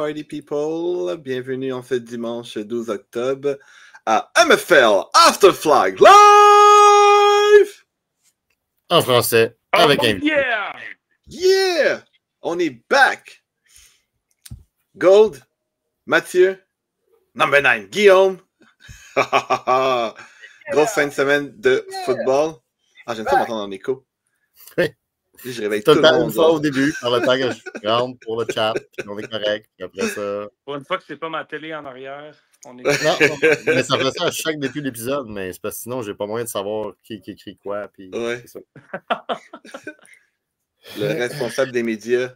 party people? Bienvenue en ce dimanche 12 octobre à MFL After Flag Live! En français, avec un... Yeah! Yeah! On est back! Gold, Mathieu, number 9, Guillaume. Grosse fin de semaine de football. Ah, j'aime ça m'entendre en écho. Oui. Je réveille Tout tout le le temps, monde. une fois au début, par le temps que je rentre pour le chat, puis on est correct. Puis après ça... Pour une fois que c'est pas ma télé en arrière, on est... Non, mais ça fait ça à chaque début d'épisode, mais c'est parce que sinon, j'ai pas moyen de savoir qui écrit quoi. Puis Ouais. c'est ça. Le responsable des médias.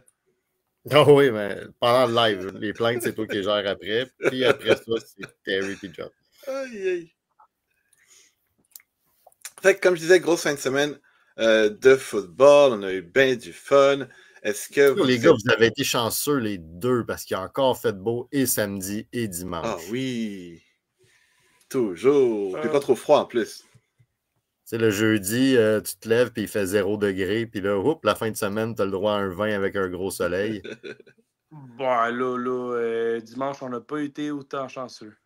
Oh oui, mais pendant le live, les plaintes, c'est toi qui les gères après. Puis après ça, c'est Terry et John. Aïe, aïe. Fait que, comme je disais, grosse fin de semaine de football. On a eu bien du fun. Est-ce que vous... Les gars, vous avez été chanceux les deux parce qu'il a encore fait beau et samedi et dimanche. Ah oui. Toujours. Puis pas trop froid en plus. Tu sais, le jeudi, tu te lèves puis il fait 0 degré. Puis là, oups, la fin de semaine, tu as le droit à un vin avec un gros soleil. Bon, là, dimanche, on n'a pas été autant chanceux.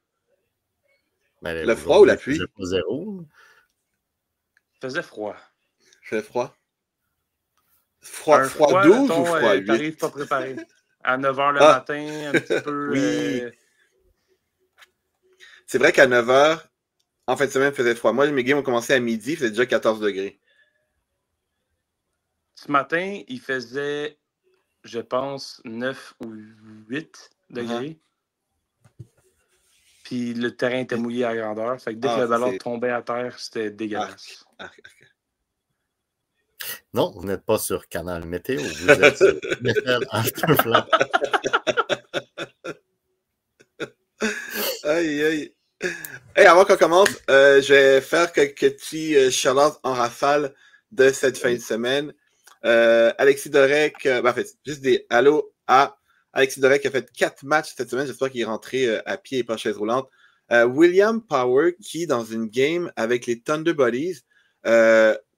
Mais le froid ou la pluie? Pas 0. Il faisait froid. Il fait froid. Froid 12 ou froid 8? T'arrives pas préparé. À 9h le matin, un petit peu... Oui. C'est vrai qu'à 9h, en fin de semaine, il faisait froid. Moi, mes games ont commencé à midi, il faisait déjà 14 degrés. Ce matin, il faisait, je pense, 9 ou 8 degrés. Puis le terrain était mouillé à grandeur. Fait que dès que le ballon tombait à terre, c'était dégueulasse. Non, vous n'êtes pas sur Canal Météo. Vous êtes sur NFL After Flag. Aïe, aïe. Hey, avant qu'on commence, je vais faire quelques petits shout-outs en rafale de cette fin de semaine. Alexis Dorek, en fait, juste des allô à Alexis Dorek qui a fait 4 matchs cette semaine. J'espère qu'il est rentré à pied et pas chaise roulante. William Power qui, dans une game avec les Thunder Buddies,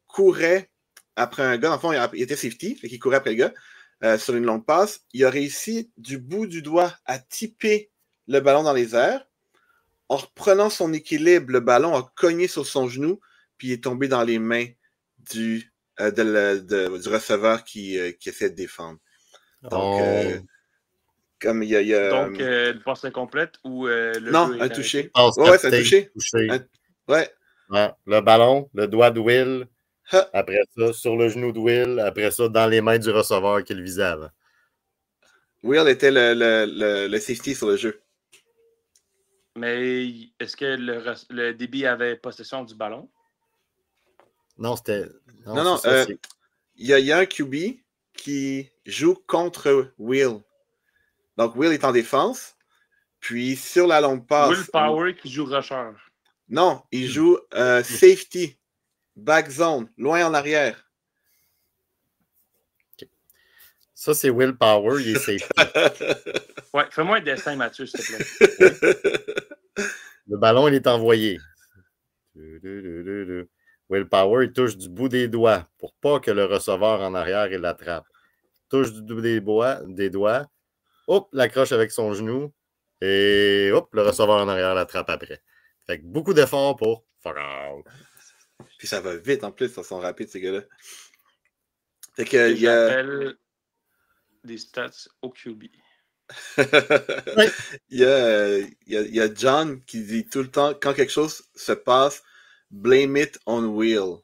courait après un gars. En fond, il était safety, fait qu'il courait après le gars sur une longue passe. Il a réussi du bout du doigt à tipper le ballon dans les airs. En reprenant son équilibre, le ballon a cogné sur son genou, puis il est tombé dans les mains du receveur qui essaie de défendre. Donc, comme il y a donc, le passe complète ou le non, jeu un touché. Ouais, c'est un touché. Ouais. Le ballon, le doigt de Will, après ça, sur le genou de Will, après ça, dans les mains du receveur qui le visait avant. Will était le safety sur le jeu. Mais est-ce que le DB avait possession du ballon? Non, c'était... Non, il y a un QB qui joue contre Will. Donc, Will est en défense. Puis, sur la longue passe... Will Power qui joue rusher. Non, il joue safety. Back zone. Loin en arrière. Okay. Ça, c'est Will Power. Il est safety. Ouais, fais-moi un dessin, Mathieu, s'il te plaît. Le ballon, il est envoyé. Will Power, il touche du bout des doigts pour pas que le receveur en arrière, il l'attrape. Touche du bout des doigts. Hop, l'accroche avec son genou. Et hop, le receveur en arrière l'attrape après. Fait que beaucoup d'efforts pour fuck out. Puis ça va vite en plus, ils sont rapides, ces gars-là. Fait que il y a des stats au QB. Il y a John qui dit tout le temps, quand quelque chose se passe, blame it on Will.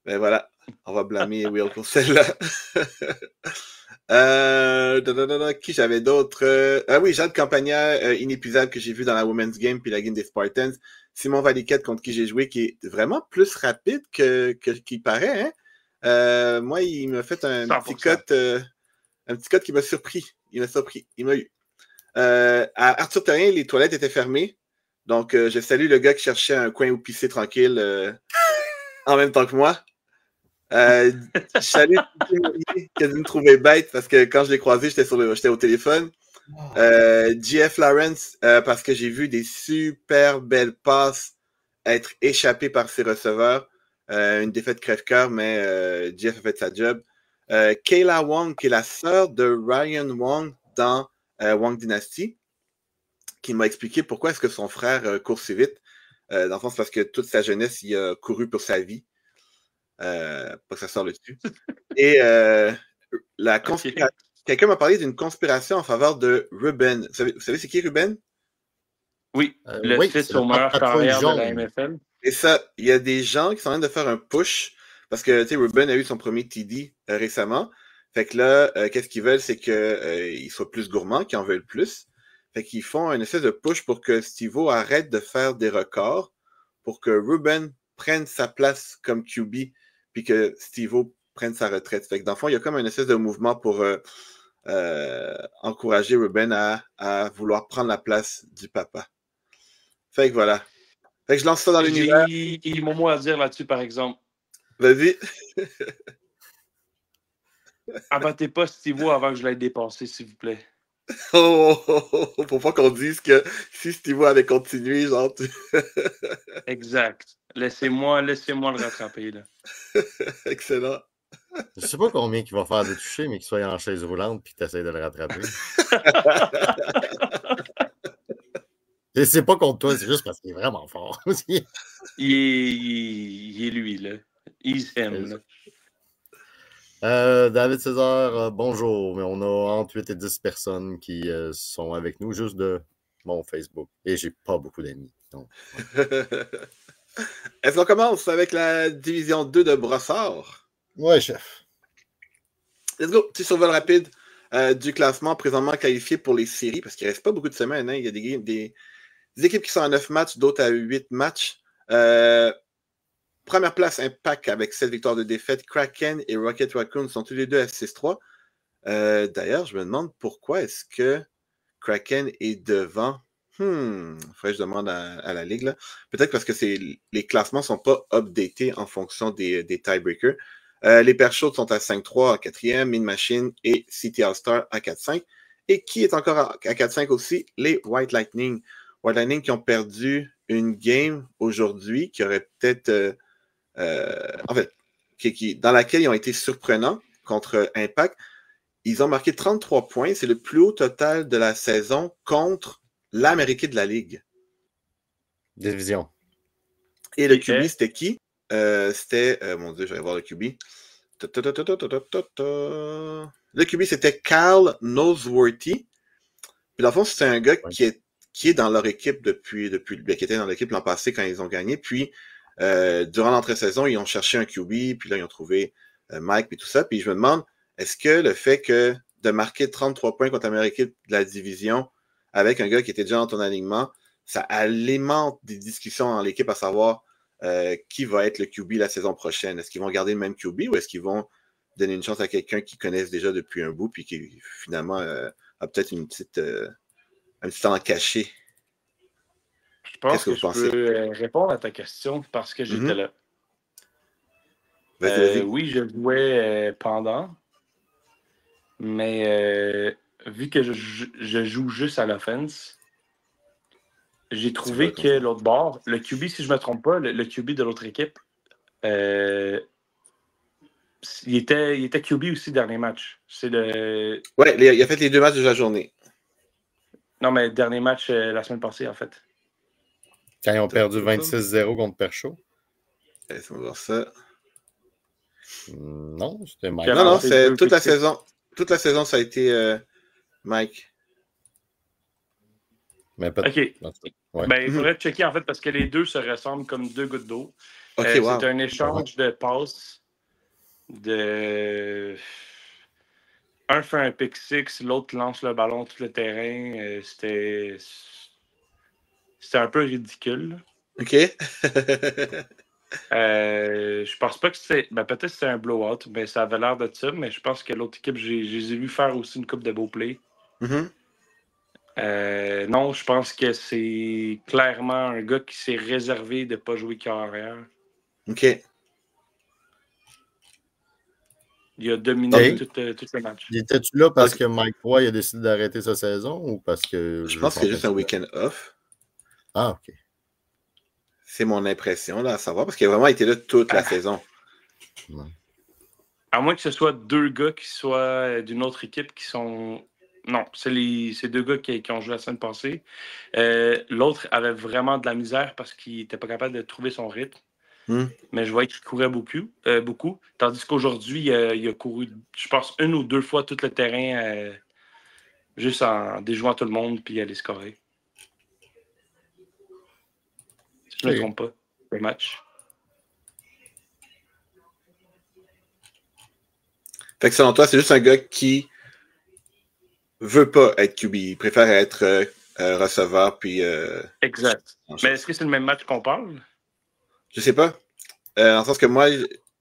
Ben voilà, on va blâmer Will pour celle-là. Qui j'avais d'autres? Ah oui, Jade Campagna, inépuisable que j'ai vu dans la Women's Game puis la game des Spartans. Simon Valiquette contre qui j'ai joué, qui est vraiment plus rapide qu'il paraît. Hein? Moi, il m'a fait un 100%. petit cut qui m'a surpris. Il m'a eu. À Arthur Terrien, les toilettes étaient fermées. Donc, je salue le gars qui cherchait un coin où pisser tranquille en même temps que moi. Je salue qui a dû me trouver bête parce que quand je l'ai croisé, j'étais au téléphone. GF Lawrence, parce que j'ai vu des super belles passes être échappées par ses receveurs. Une défaite crève-cœur, mais GF a fait sa job. Kayla Wong, qui est la sœur de Ryan Wong dans Wang Dynasty, qui m'a expliqué pourquoi est-ce que son frère court si vite. Dans le fond, c'est parce que toute sa jeunesse, il a couru pour sa vie. Pas que ça sort le dessus. Et la conspiration. Quelqu'un m'a parlé d'une conspiration en faveur de Ruben. Vous savez c'est qui Ruben? Oui, le fils au meilleur carrière de la MFL. Et ça, il y a des gens qui sont en train de faire un push parce que, tu sais, Ruben a eu son premier TD récemment. Fait que là, qu'est-ce qu'ils veulent, c'est qu'il soit plus gourmand, qu'ils en veulent plus. Fait qu'ils font une espèce de push pour que Steve-O arrête de faire des records pour que Ruben prenne sa place comme QB puis que Steve-O prenne sa retraite. Fait que dans le fond, il y a comme une espèce de mouvement pour encourager Ruben à vouloir prendre la place du papa. Fait que voilà. Fait que je lance ça dans l'univers. J'ai mon mot à dire là-dessus, par exemple. Vas-y. Abattez pas Steve-O avant que je l'aie dépassé, s'il vous plaît. Faut pas qu'on dise que si Steve-O avait continué, genre... Exact. Laissez-moi le rattraper, là. Excellent. Je sais pas combien il va faire de toucher, mais qu'il soit en chaise roulante et que tu essaies de le rattraper. C'est pas contre toi, c'est juste parce qu'il est vraiment fort aussi. Il est lui, là. He's him, là. David César, bonjour. Mais on a entre 8 et 10 personnes qui sont avec nous juste de mon Facebook. Et j'ai pas beaucoup d'amis. Donc, ouais. Est-ce qu'on commence avec la division 2 de Brossard? Ouais, chef. Let's go. Petit survol rapide du classement présentement qualifié pour les séries, parce qu'il ne reste pas beaucoup de semaines. Hein. Il y a des équipes qui sont à 9 matchs, d'autres à 8 matchs. Première place, Impact avec 7 victoires de défaite. Kraken et Rocket Raccoon sont tous les deux à 6-3. D'ailleurs, je me demande pourquoi est-ce que Kraken est devant. Faudrait que je demande à la Ligue. Là. Peut-être parce que les classements ne sont pas updatés en fonction des tiebreakers. Les Perchauds sont à 5-3 à 4e, Mean Machine et City All-Star à 4-5. Et qui est encore à 4-5 aussi? Les White Lightning. White Lightning qui ont perdu une game aujourd'hui qui aurait peut-être... en fait, dans laquelle ils ont été surprenants contre Impact. Ils ont marqué 33 points. C'est le plus haut total de la saison contre l'Américain de la Ligue. Division. Et le QB, c'était qui? C'était... mon Dieu, je vais voir le QB. Le QB, c'était Kyle Noseworthy. Puis dans le fond, c'est un gars qui est dans leur équipe qui était dans l'équipe l'an passé quand ils ont gagné. Puis durant l'entre-saison, ils ont cherché un QB, puis là, ils ont trouvé Mike, puis tout ça. Puis je me demande, est-ce que le fait que de marquer 33 points contre l'Amérique de la division avec un gars qui était déjà dans ton alignement, ça alimente des discussions dans l'équipe à savoir qui va être le QB la saison prochaine. Est-ce qu'ils vont garder le même QB ou est-ce qu'ils vont donner une chance à quelqu'un qu'ils connaissent déjà depuis un bout puis qui finalement a peut-être un petit temps caché? Je pense que je peux répondre à ta question parce que j'étais là. Vas-y. Oui, je jouais pendant, mais vu que je joue juste à l'offense, j'ai trouvé que l'autre bord, le QB, si je ne me trompe pas, le QB de l'autre équipe, il était QB aussi dernier match. Ouais, il a fait les 2 matchs de la journée. Non, mais dernier match la semaine passée, en fait. Quand ils ont perdu 26-0 contre Perchaud. Laisse-moi voir ça. Non, c'était Mike. Non, c'est toute la saison. Toute la saison, ça a été Mike. Mais peut-être. OK. Ouais. Ben, il faudrait checker, en fait, parce que les deux se ressemblent comme 2 gouttes d'eau. Okay, wow. C'est un échange de passes. Un fait un pick six, l'autre lance le ballon tout le terrain. C'était un peu ridicule. OK. Je pense pas que c'était... Ben, peut-être que c'était un blowout, mais ça avait l'air de ça. Mais je pense que l'autre équipe, je les ai vus faire aussi une coupe de beaux plays. Non, je pense que c'est clairement un gars qui s'est réservé de ne pas jouer carrière. OK. Il a dominé tout le match. Étais-tu là parce que Mike Roy a décidé d'arrêter sa saison ou parce que... Je pense que c'est juste un week-end off. Ah, OK. C'est mon impression, là, à savoir, parce qu'il a vraiment été là toute la saison. À moins que ce soit 2 gars qui soient d'une autre équipe qui sont Non, c'est ces deux gars qui ont joué la semaine passée. L'autre avait vraiment de la misère parce qu'il n'était pas capable de trouver son rythme. Mais je voyais qu'il courait beaucoup. Tandis qu'aujourd'hui, il a couru, je pense, 1 ou 2 fois tout le terrain, juste en déjouant tout le monde puis aller scorer. Si je ne me trompe pas, le match. Fait que selon toi, c'est juste un gars qui veut pas être QB. Il préfère être receveur puis. Exact. Mais est-ce que c'est le même match qu'on parle? Je sais pas. En sens que moi,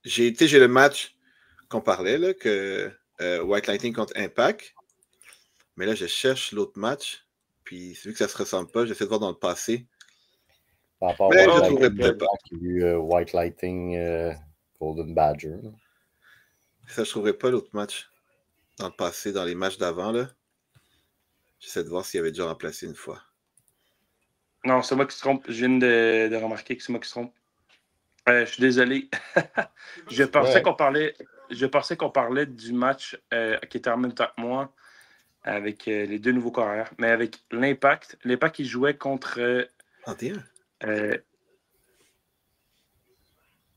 j'ai le match qu'on parlait, là, que White Lightning contre Impact. Mais là, je cherche l'autre match. Puis vu que ça se ressemble pas, j'essaie de voir dans le passé. Par rapport mais à je trouverais peut-être pas. Il y a eu White Lightning Golden Badger. Ça, je trouverais pas l'autre match dans le passé, dans les matchs d'avant, là. J'essaie de voir s'il y avait déjà remplacé une fois. Non, c'est moi qui se trompe. Je viens de remarquer que c'est moi qui se trompe. Je suis désolé. Je pensais qu'on parlait du match qui était en même temps que moi avec les deux nouveaux carrières. Mais avec l'Impact. L'Impact, il jouait contre... 31?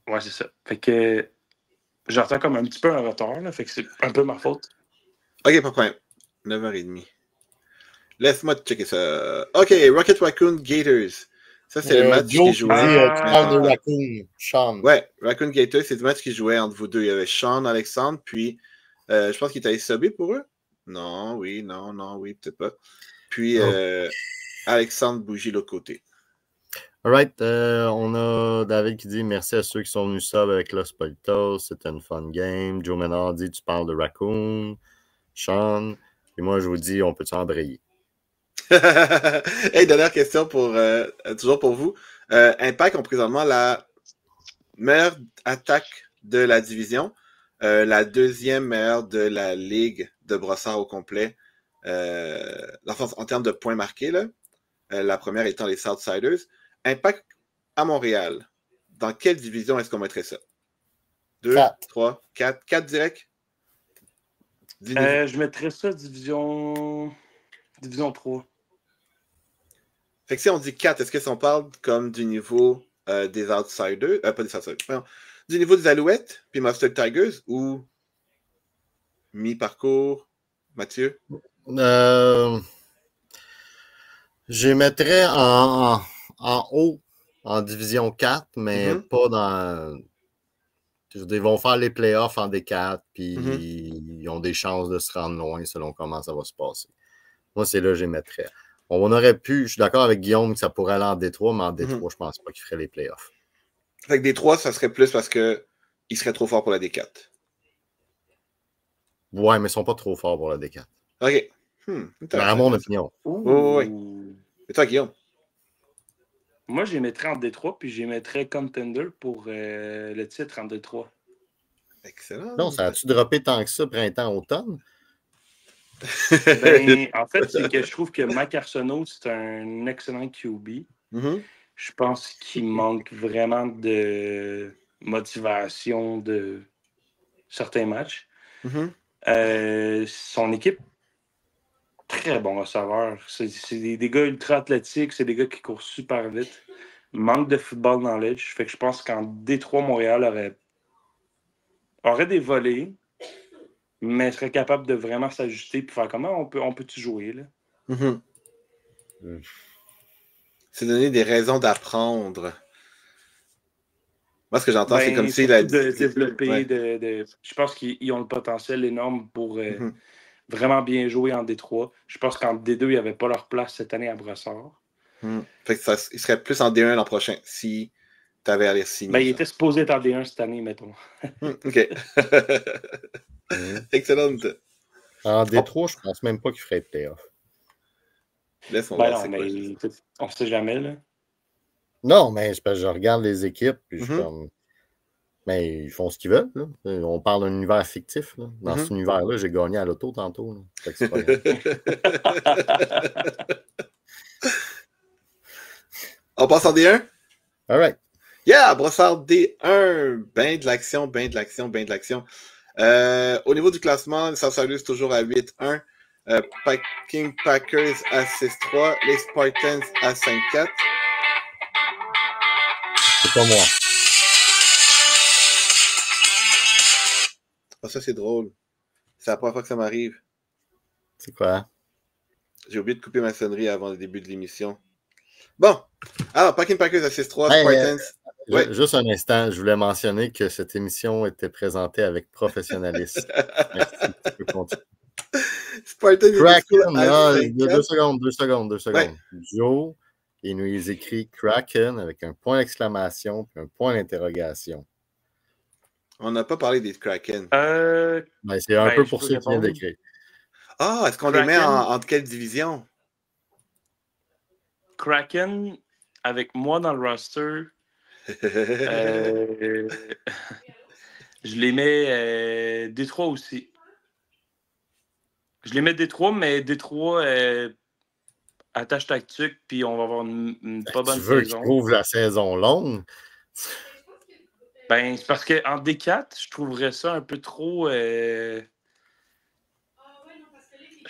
Ouais, c'est ça. Fait que j'entends comme un petit peu un retard. Là, fait que c'est un peu ma faute. Ok, pas de problème. 9h30. Laisse-moi checker ça. Ok, Rocket Raccoon Gators. Ça, c'est le match qui jouait. Tu parles de Raccoon, Sean. Ouais, Raccoon Gators, c'est le match qui jouait entre vous deux. Il y avait Sean, Alexandre, puis je pense qu'il était subé pour eux. Non, oui, peut-être pas. Puis Alexandre bougie l'autre côté. Alright, on a David qui dit merci à ceux qui sont venus sub avec Los Politos. C'était une fun game. Joe Ménard dit tu parles de Raccoon. Sean. Et moi, je vous dis, on peut-tu embrayer? Hey, dernière question pour toujours pour vous. Impact ont présentement la meilleure attaque de la division, la deuxième meilleure de la ligue de Brossard au complet, en termes de points marqués, là. La première étant les Southsiders. Impact à Montréal. Dans quelle division est-ce qu'on mettrait ça? 2, 3, 4. 4 direct? Je mettrais ça division 3. Fait que si on dit 4, est-ce que si on parle comme du niveau des Outsiders, pas des Outsiders, non, du niveau des Alouettes, puis Mustard Tigers, ou mi-parcours, Mathieu? Je les mettrais en haut, en division 4, mais pas dans... Ils vont faire les playoffs en D4, puis ils ont des chances de se rendre loin selon comment ça va se passer. Moi, c'est là que je les mettrais. On aurait pu, je suis d'accord avec Guillaume que ça pourrait aller en D3, mais en D3, je pense pas qu'ils feraient les playoffs. Fait que D3, ça serait plus parce qu'ils seraient trop forts pour la D4. Ouais, mais ils sont pas trop forts pour la D4. OK. À mon opinion. Oui. Et toi, Guillaume? Moi, je les mettrais en D3, puis je les mettrais contender pour le titre en D3. Excellent. Non, ça a-tu droppé tant que ça, printemps-automne? Ben, en fait, c'est que je trouve que Mike Arsenault, c'est un excellent QB. Je pense qu'il manque vraiment de motivation de certains matchs. Son équipe, très bon receveur. C'est des gars ultra athlétiques, c'est des gars qui courent super vite. Manque de football knowledge. Fait que je pense qu'en D3, Montréal aurait des volets, mais serait capable de vraiment s'ajuster et faire comment on peut-tu jouer, là? C'est donner des raisons d'apprendre. Moi, ce que j'entends, c'est comme s'il a de développer, je pense qu'ils ont le potentiel énorme pour vraiment bien jouer en D3. Je pense qu'en D2, ils n'avaient pas leur place cette année à Brossard. Fait que il serait plus en D1 l'an prochain si tu avais à les signer. Ben, il était supposé être en D1 cette année, mettons. OK. Excellent. En D3, je pense même pas qu'il ferait playoff. Laisse-moi voir. Mais on ne sait jamais, là. Non, mais c'est parce que je regarde les équipes, puis je suis comme... Mais ils font ce qu'ils veulent, là. On parle d'un univers fictif, là. Dans cet univers-là, j'ai gagné à l'auto tantôt, là. Fait que c'est pas grave. On passe en D1? All right. Yeah, Brossard D1. Ben de l'action. Au niveau du classement, les Southsiders toujours à 8-1. Packing Packers à 6-3. Les Spartans à 5-4. C'est pas moi. Ah, ça, c'est drôle. C'est la première fois que ça m'arrive. C'est quoi? J'ai oublié de couper ma sonnerie avant le début de l'émission. Bon. Alors, Packing Packers à 6-3. Hey, Spartans. Ouais. Juste un instant, je voulais mentionner que cette émission était présentée avec professionnalisme. Merci, tu peux continuer. Spartans Kraken, à 5-4. 2 secondes. Ouais. Joe, il nous écrit Kraken avec un point d'exclamation et un point d'interrogation. On n'a pas parlé des Kraken. C'est un peu pour ça qu'il vient d'écrire. Ah, est-ce qu'on les met entre quelle division? Kraken, avec moi dans le roster, je les mets Détroit aussi. Je les mets Détroit, mais Détroit attache tactique, puis on va avoir une pas bonne saison. Tu veux qu'ils trouvent la saison longue? Ben, c'est parce qu'en D4, je trouverais ça un peu trop... je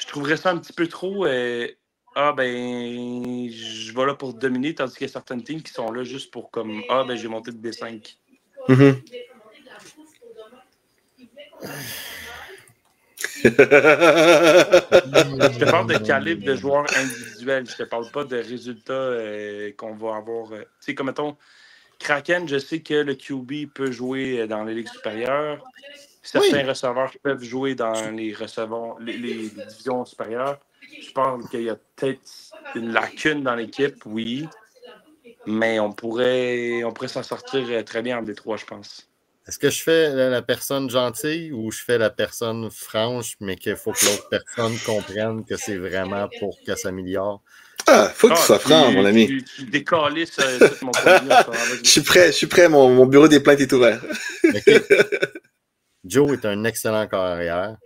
trouverais ça un petit peu trop... je vais là pour dominer, tandis qu'il y a certaines teams qui sont là juste pour comme j'ai monté de D5. Mm-hmm. Je te parle de calibre de joueurs individuels. Je te parle pas de résultats qu'on va avoir. Tu sais, comme mettons, Kraken, je sais que le QB peut jouer dans les ligues supérieures. Certains receveurs peuvent jouer dans les divisions supérieures. Je pense qu'il y a peut-être une lacune dans l'équipe, oui. Mais on pourrait s'en sortir très bien en Détroit, je pense. Est-ce que je fais la personne gentille ou je fais la personne franche, mais qu'il faut que l'autre personne comprenne que c'est vraiment pour que ça s'améliore? Ah, faut que tu sois franc, mon ami. Tu décalisses tout mon contenu. Je suis prêt, mon bureau des plaintes est ouvert. Okay. Joe est un excellent carrière,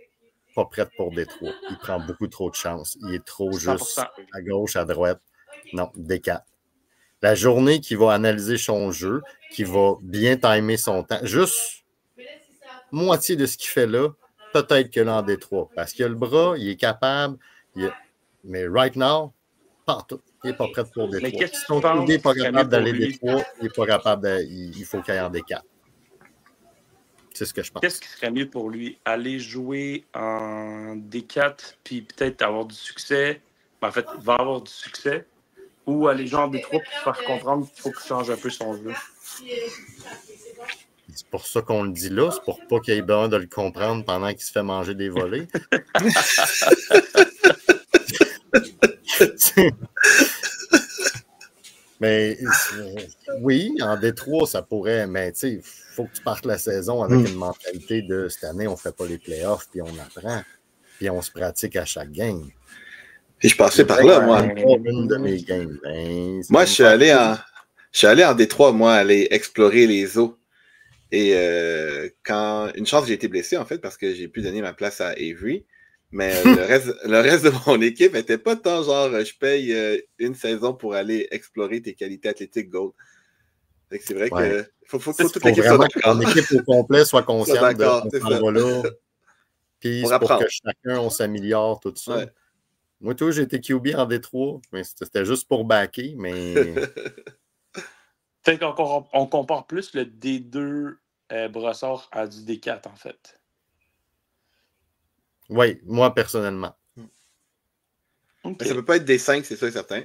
pas prêt pour Détroit. Il prend beaucoup trop de chance. Il est trop 100%. Juste à gauche, à droite. Non, D4. La journée qu'il va analyser son jeu, qu'il va bien timer son temps, juste moitié de ce qu'il fait là, peut-être que là en Détroit. Parce qu'il a le bras, il est capable, mais right now, partout. Il n'est pas prêt pour Détroit. Mais si son QB n'est pas capable d'aller Détroit, il n'est pas capable il faut qu'il aille en D4. C'est ce que je pense. Qu'est-ce qui serait mieux pour lui? Aller jouer en D4 puis peut-être avoir du succès. En fait, il va avoir du succès. Ou aller jouer en D3 pour faire comprendre qu'il faut qu'il change un peu son jeu. C'est pour ça qu'on le dit là. C'est pour pas qu'il ait besoin de le comprendre pendant qu'il se fait manger des volets. Mais oui, en D3, ça pourrait, mais tu sais, il faut que tu partes la saison avec une mentalité de cette année, on ne fait pas les playoffs, puis on apprend, puis on se pratique à chaque game. Puis je passais par là, moi. Une de mes games. Moi, je suis allé en Détroit, moi, aller explorer les eaux. Et une chance, j'ai été blessé, en fait, parce que j'ai pu donner ma place à Avery. Mais le reste de mon équipe n'était pas tant genre je paye une saison pour aller explorer tes qualités athlétiques, Gold. C'est vrai que faut toute l'équipe soit d'accord. Ton équipe au complet soit consciente de ce qu'on va là. Puis pour que chacun on s'améliore, tout ça. Ouais. Moi, tout, j'ai été QB en D3, mais c'était juste pour backer, mais... Peut-être qu'on compare plus le D2 Brossard à du D4, en fait. Oui, moi, personnellement. Okay. Ça ne peut pas être D5, c'est ça, certain.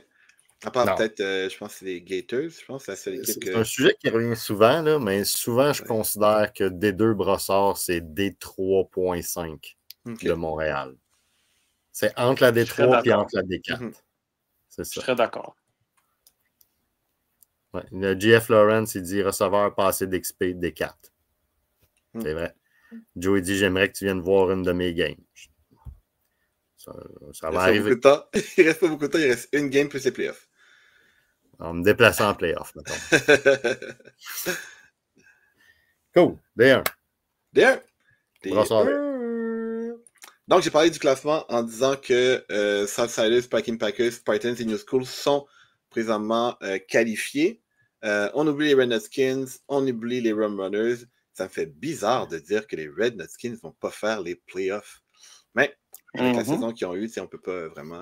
À part peut-être, je pense que c'est les Gators. Je pense que c'est un sujet qui revient souvent, là, mais souvent, je considère que D2 Brossard, c'est D3.5 de Montréal. C'est entre la D3 et entre la D4. C'est ça. Je serais d'accord. Ouais. Le GF Lawrence, il dit receveur passé d'XP D4. C'est vrai. Joe dit j'aimerais que tu viennes voir une de mes games. Ça va arriver. Il reste pas beaucoup de temps, il reste une game plus les playoffs. En me déplaçant en playoffs, mettons. Cool. D1. D1. Donc, j'ai parlé du classement en disant que Southsiders, Packing Packers, Spartans et New School sont présentement qualifiés. On oublie les Red Nutskins, on oublie les Rum Runners. Ça me fait bizarre de dire que les Red Nutskins ne vont pas faire les playoffs. Mais avec la saison qu'ils ont eue, on ne peut pas vraiment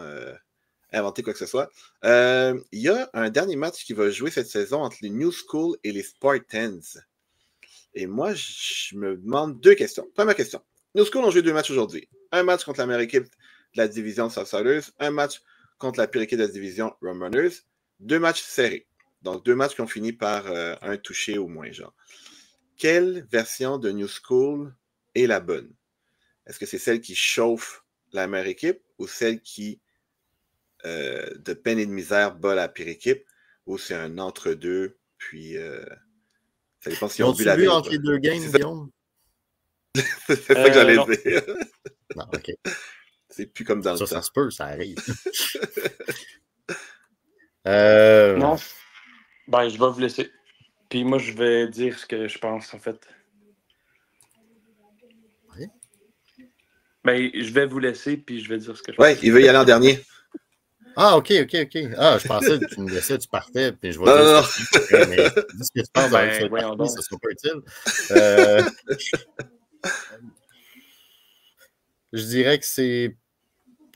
inventer quoi que ce soit. Il y a un dernier match qui va jouer cette saison entre les New School et les Spartans. Et moi, je me demande 2 questions. Première question. New School ont joué 2 matchs aujourd'hui. Un match contre la meilleure équipe de la division Southsiders, un match contre la pire équipe de la division Rum Runners. 2 matchs serrés. Donc, 2 matchs qui ont fini par un touché au moins, genre. Quelle version de New School est la bonne? Est-ce que c'est celle qui chauffe la meilleure équipe ou celle qui, de peine et de misère, bat la pire équipe? Ou c'est un entre-deux, puis ça dépend si Ils on ont vu la vu veille. entre les 2 games, Guillaume? C'est ça que j'allais non. dire. Non, OK. C'est plus comme dans le temps. Ça se peut, ça arrive. Non. Ben, je vais vous laisser. Puis moi, je vais dire ce que je pense, en fait. Oui. Ben, je vais vous laisser, puis je vais dire ce que je pense. Ouais, il veut y aller en dernier. Ah, OK. Ah, je pensais que tu me laissais, tu partais, puis je vais Non, dire non, ce que tu fais, mais dis ce que tu penses avec cette voyons partie, donc. ça sera pas utile. Je dirais que c'est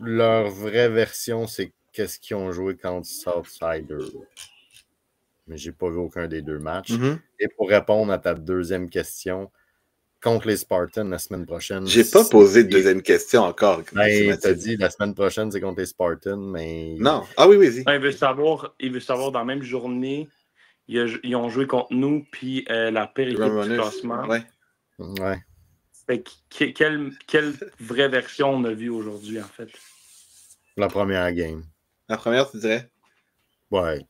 leur vraie version, c'est qu'est-ce qu'ils ont joué contre Southsider. Mais j'ai pas vu aucun des 2 matchs. Mm-hmm. Et pour répondre à ta deuxième question, contre les Spartans la semaine prochaine. J'ai pas posé de deuxième question encore. Ben, t'as dit la semaine prochaine, c'est contre les Spartans, mais. Non. Ah oui, vas-y. Il veut savoir dans la même journée, ils ont joué contre nous, puis la pire équipe du classement. Ouais. Fait que, quelle vraie version on a vue aujourd'hui, en fait? La première game. La première, tu dirais? Ouais.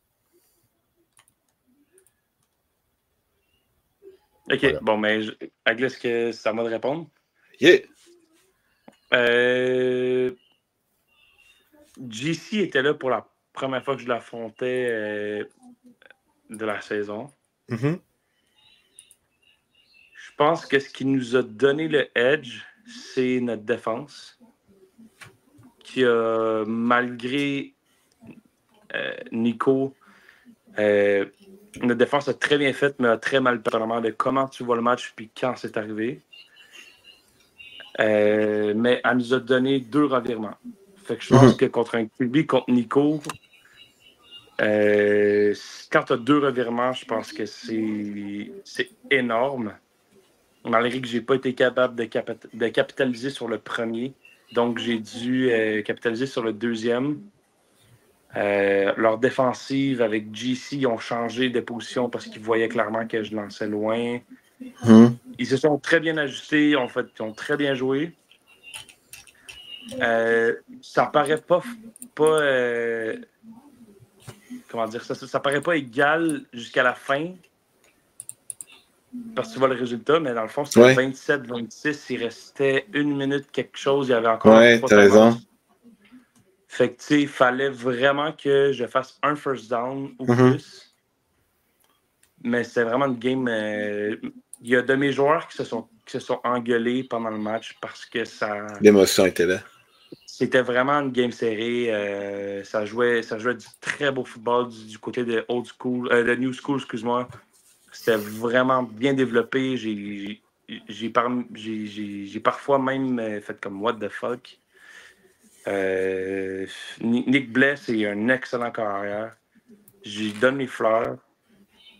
OK, voilà. Bon, mais Agla, est-ce que c'est à moi de répondre? Yeah! JC était là pour la première fois que je l'affrontais de la saison. Mm-hmm. Je pense que ce qui nous a donné le edge, c'est notre défense. Qui a, malgré Nico, notre défense a très bien fait, mais a très mal performé de comment tu vois le match puis quand c'est arrivé. Mais elle nous a donné 2 revirements. Fait que je pense que contre un QB, contre Nico, quand tu as 2 revirements, je pense que c'est énorme. Malgré que je n'ai pas été capable de capitaliser sur le premier. Donc, j'ai dû capitaliser sur le deuxième. Leur défensive avec GC, ils ont changé de position parce qu'ils voyaient clairement que je lançais loin. Ils se sont très bien ajustés, ils ont très bien joué. Ça paraît pas comment dire ça paraît pas égal jusqu'à la fin parce que tu vois le résultat, mais dans le fond, c'était 27-26, il restait 1 minute quelque chose, il y avait encore 3 t'as raison. Fait que, tu sais, il fallait vraiment que je fasse un first down ou plus. Mais c'était vraiment une game. Il y a de mes joueurs qui se sont engueulés pendant le match parce que ça. L'émotion était là. C'était vraiment une game serrée. Ça jouait du très beau football du côté de old school, de new school, excuse-moi. C'était vraiment bien développé. J'ai parfois même fait comme what the fuck. Nick Bless est un excellent carrière. J'y donne mes fleurs.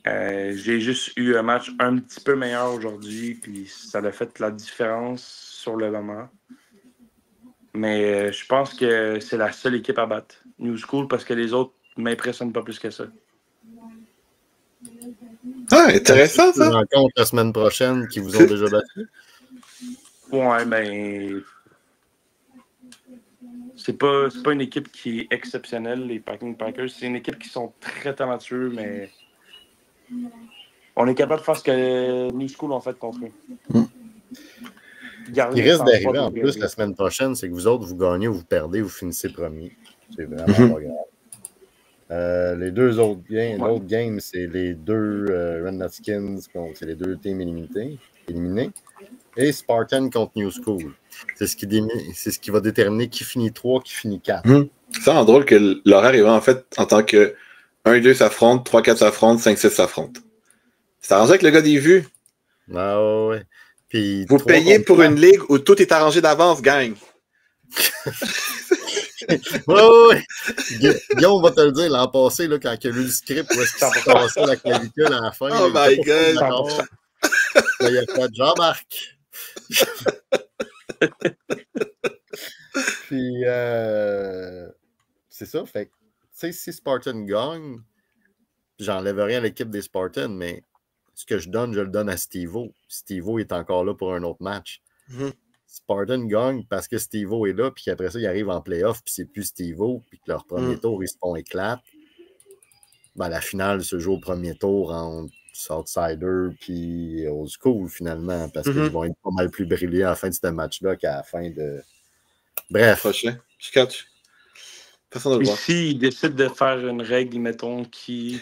J'ai juste eu un match un petit peu meilleur aujourd'hui, puis ça a fait la différence sur le moment. Mais je pense que c'est la seule équipe à battre, New School, parce que les autres ne m'impressionnent pas plus que ça. Ah, intéressant ça! Tu rencontres la semaine prochaine qui vous ont déjà battu? Ouais, ben. C'est pas une équipe qui est exceptionnelle, les Packing Packers. C'est une équipe qui sont très talentueux, mais on est capable de faire ce que New School ont fait contre eux. Ce qui risque d'arriver en plus la semaine prochaine, c'est que vous autres, vous gagnez ou vous perdez, vous finissez premier. C'est vraiment pas grave. Les 2 autres games, l'autre game, c'est les 2 Red Skins, c'est les 2 teams éliminés. Et Spartan contre New School. C'est ce qui va déterminer qui finit 3, qui finit 4. C'est vraiment drôle que l'horaire est en fait en tant que 1-2 s'affrontent, 3-4 s'affrontent, 5-6 s'affrontent. C'est arrangé avec le gars des vues. Ah ouais. Puis vous payez pour une ligue où tout est arrangé d'avance, gang. Oui. Guillaume va te le dire, l'an passé, là, quand il a lu le script, où est-ce qu'il s'est passé la clavicule à la fin. Oh là, my il était pas God! d'accord. Là, il a fait Jean-Marc. Puis, c'est ça. Fait que, tu sais, si Spartan gagne, j'enlève rien à l'équipe des Spartans, mais ce que je le donne à Steve-O. Steve-O est encore là pour un autre match. Spartan gagne parce que Steve-O est là, puis qu'après ça, il arrive en playoff, puis c'est plus Steve-O, puis que leur premier tour, ils se font éclate. Ben, la finale se joue au premier tour entre Southsider puis Old School, finalement, parce qu'ils vont être pas mal plus brillants à la fin de ce match-là qu'à la fin de... Bref. Prochain. Je catch. Façon de le voir. Ici, il décide de faire une règle, mettons, qui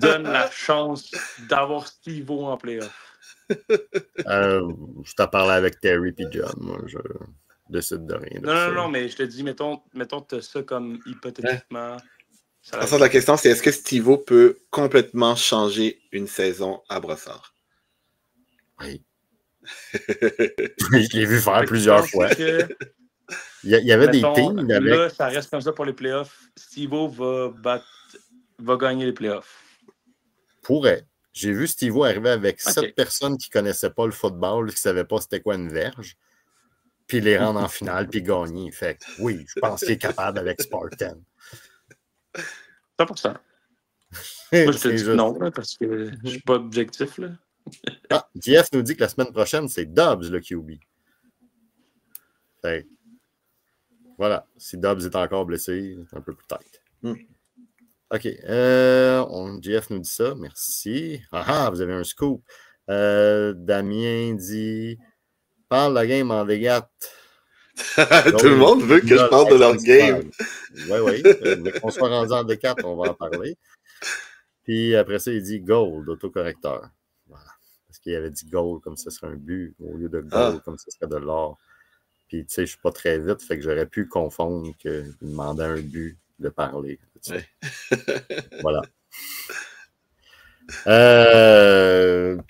donne la chance d'avoir Steve-O en playoff. Je t'en parlais avec Terry et John. Moi, je décide de rien. Non, mais je te dis, mettons tu as ça comme hypothétiquement. En fait, la question, c'est est-ce que Steve-O peut complètement changer une saison à Brossard? Oui. Je l'ai vu faire plusieurs fois. Il y avait des teams avec... Là, ça reste comme ça pour les playoffs. Steve-O va gagner les playoffs. Pourrait. J'ai vu Steve-O arriver avec 7 personnes qui ne connaissaient pas le football, qui ne savaient pas c'était quoi une verge, puis les rendre en finale, puis gagner. Fait que oui, je pense qu'il est capable avec Spartan. 100%. Moi, je te dis non, là, parce que je ne suis pas objectif. Là. JF nous dit que la semaine prochaine, c'est Dobbs, le QB. Fait voilà. Si Dobbs est encore blessé, c'est un peu plus tight. OK. JF nous dit ça. Merci. Vous avez un scoop. Damien dit parle la game en dégâts. Tout le monde veut que je parle de leur game. Oui. Mais qu'on soit rendu en D4, on va en parler. Puis après ça, il dit gold, autocorrecteur. Voilà. Parce qu'il avait dit gold comme ce serait un but, au lieu de gold comme ce serait de l'or. Puis tu sais, je suis pas très vite, fait que j'aurais pu confondre qu'il demandait un but de parler. Ouais. Voilà.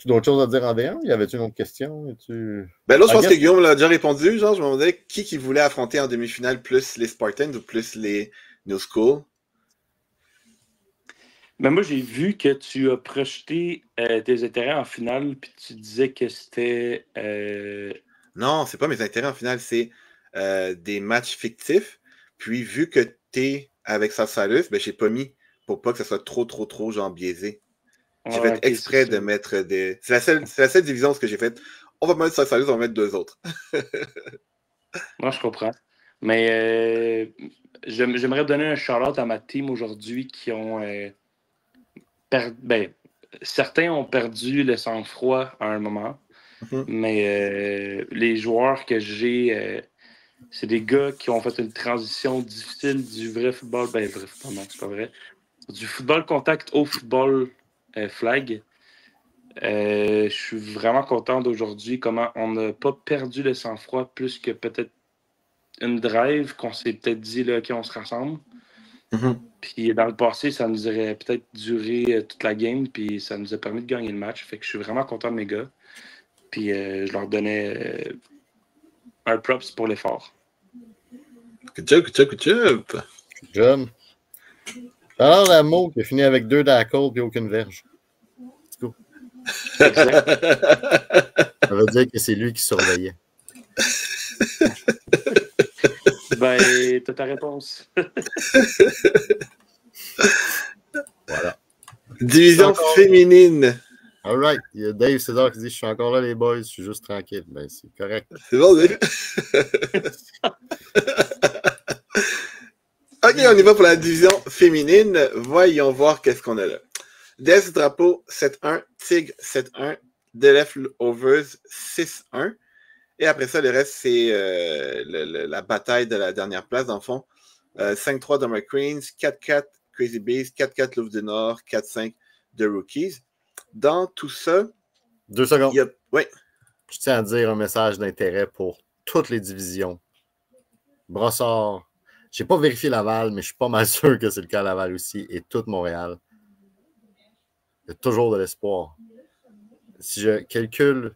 D'autres choses à dire en D1? Y avait-tu une autre question? Ben là, je pense que Guillaume l'a déjà répondu. Genre, je me demandais qui voulait affronter en demi-finale, plus les Spartans ou plus les New School. Ben moi, j'ai vu que tu as projeté tes intérêts en finale, puis tu disais que c'était... Non, c'est pas mes intérêts en finale, c'est des matchs fictifs. Puis, vu que t'es avec Salus, ben j'ai pas mis pour pas que ça soit trop, genre, biaisé. J'ai fait exprès de mettre des... C'est la seule division ce que j'ai fait. On va mettre Salus, on va mettre 2 autres. Moi, je comprends. Mais j'aimerais donner un shout-out à ma team aujourd'hui qui ont... certains ont perdu le sang-froid à un moment. Mais les joueurs que j'ai... c'est des gars qui ont fait une transition difficile du vrai football. Vrai football, non, c'est pas vrai. Du football contact au football flag. Je suis vraiment content d'aujourd'hui comment on n'a pas perdu le sang-froid plus que peut-être une drive qu'on s'est peut-être dit là, OK, on se rassemble. Puis dans le passé, ça nous aurait peut-être duré toute la game, puis ça nous a permis de gagner le match. Fait que je suis vraiment content de mes gars. Puis je leur donnais un props pour l'effort. Good job. Good job. Alors, la mot qui a fini avec 2 tackles et aucune verge. Let's go. Exact. Ça veut dire que c'est lui qui surveillait. Ben, t'as ta réponse. Voilà. Division féminine. All right. Il y a Dave César qui dit « Je suis encore là, les boys. Je suis juste tranquille. » Ben, c'est correct. C'est bon, Dave. OK, on y va pour la division féminine. Voyons voir qu'est-ce qu'on a là. Death Drapeau 7-1, Tigre 7-1, Delef Overs 6-1. Et après ça, le reste, c'est la bataille de la dernière place, dans le fond. 5-3 de McQueens, 4-4 Crazy Bees, 4-4 Louvre du Nord, 4-5 de Rookies. Dans tout ça... 2 secondes. Oui. Je tiens à dire un message d'intérêt pour toutes les divisions. Brossard. Je n'ai pas vérifié Laval, mais je suis pas mal sûr que c'est le cas à Laval aussi, et tout Montréal. Il y a toujours de l'espoir. Si je calcule,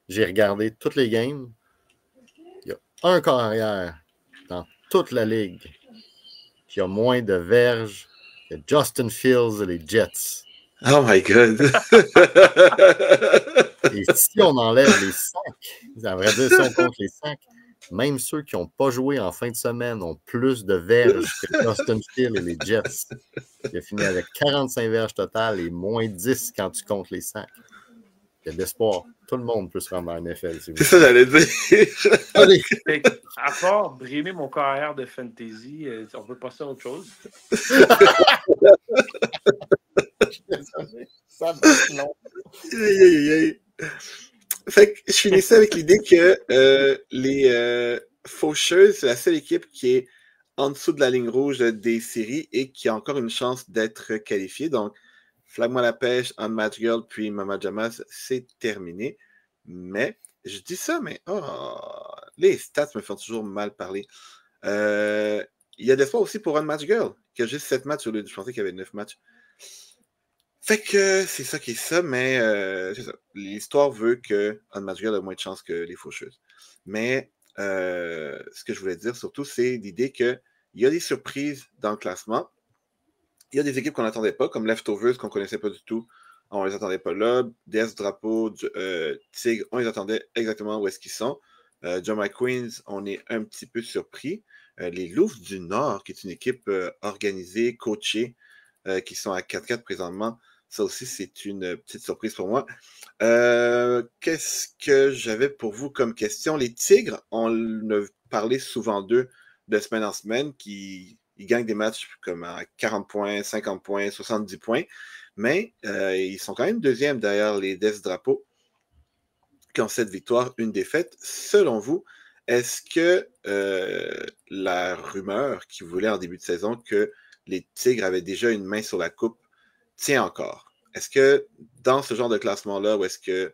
j'ai regardé toutes les games, il n'y a un corps arrière dans toute la ligue qui a moins de verges que Justin Fields et les Jets. Oh my God! Et si on enlève les sacs, à vrai dire, si on compte les sacs, même ceux qui n'ont pas joué en fin de semaine ont plus de verges que Justin Fields et les Jets. Il a fini avec 45 verges totales et moins 10 quand tu comptes les sacs. Il y a de l'espoir. Tout le monde peut se rendre en NFL. Si vous C'est ça, j'allais dire. Allez! Fait que, à part brimer mon carrière de fantasy, on peut passer à autre chose. Ça va être long. Aïe, aïe, aïe. Fait que je finissais avec l'idée que les Faucheuses, c'est la seule équipe qui est en dessous de la ligne rouge des séries et qui a encore une chance d'être qualifiée. Donc, Flag-moi la pêche, Unmatch Girl, puis Mama Jamas, c'est terminé. Mais, je dis ça, mais les stats me font toujours mal parler. Il y a de l'espoir aussi pour Unmatch Girl, qui a juste 7 matchs au lieu de, je pensais qu'il y avait 9 matchs. Fait que c'est ça qui est ça, mais c'est ça. L'histoire veut que Unmatch Girl a moins de chance que les Faucheuses. Mais ce que je voulais dire surtout, c'est l'idée qu'il y a des surprises dans le classement. Il y a des équipes qu'on n'attendait pas, comme Leftovers, qu'on ne connaissait pas du tout. On ne les attendait pas là. DS, Drapeau, Tigre, on les attendait exactement où est-ce qu'ils sont. John McQueens, on est un petit peu surpris. Les Loups du Nord, qui est une équipe organisée, coachée, qui sont à 4-4 présentement. Ça aussi, c'est une petite surprise pour moi. Qu'est-ce que j'avais pour vous comme question? Les Tigres, on a parlé souvent d'eux de semaine en semaine, ils gagnent des matchs comme à 40 points, 50 points, 70 points, mais ils sont quand même deuxième derrière les Des Drapeau, qui ont 7 victoires, une défaite. Selon vous, est-ce que la rumeur qui voulait en début de saison que les Tigres avaient déjà une main sur la coupe tient encore? Est-ce que dans ce genre de classement-là, où est-ce que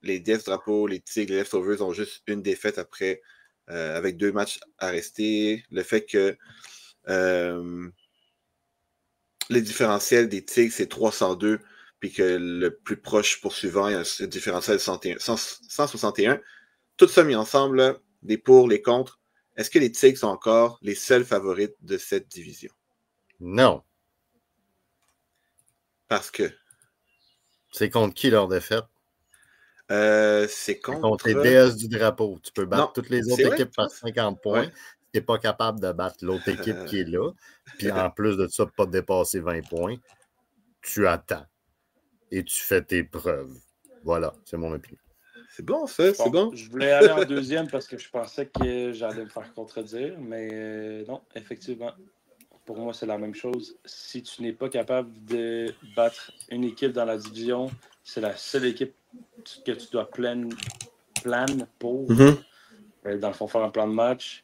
les Des Drapeau, les Tigres, les Leftovers ont juste une défaite après, avec 2 matchs à rester, le fait que les différentiels des Tigres, c'est 302, puis que le plus proche poursuivant, il y a un différentiel de 161. Tout ça mis ensemble, là, les pour, les contre, est-ce que les Tigres sont encore les seuls favorites de cette division? Non. Parce que C'est contre qui leur défaite? c'est C'est contre... contre les DS du drapeau. Tu peux battre Non, toutes les c'est autres vrai, équipes tu par penses? 50 points. Ouais. Si tu n'es pas capable de battre l'autre équipe qui est là, puis en plus de ça, pas dépasser 20 points, tu attends et tu fais tes preuves. Voilà, c'est mon opinion. C'est bon, ça, c'est bon. Je voulais aller en deuxième parce que je pensais que j'allais me faire contredire, mais non, effectivement, pour moi, c'est la même chose. Si tu n'es pas capable de battre une équipe dans la division, c'est la seule équipe que tu dois plan pour, Mm-hmm. dans le fond, faire un plan de match.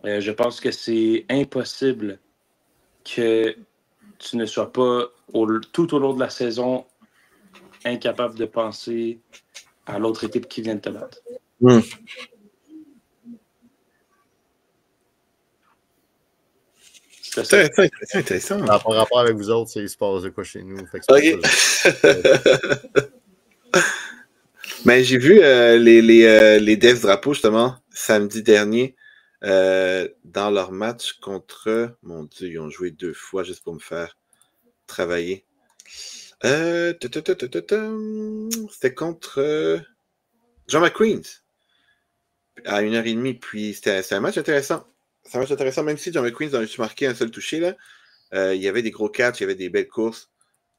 Je pense que c'est impossible que tu ne sois pas tout au long de la saison incapable de penser à l'autre équipe qui vient de te battre. Mm. C'est intéressant. Ça n'a pas rapport avec vous autres, c'est il se passe de quoi chez nous. Fait que Mais j'ai vu les Devs Drapeau, justement, samedi dernier, dans leur match contre... Mon Dieu, ils ont joué 2 fois juste pour me faire travailler. C'était contre John McQueens à 1h30, puis c'était un match intéressant. C'est un match intéressant, même si John McQueen a juste marqué un seul touché, là. Il y avait des gros catchs, il y avait des belles courses,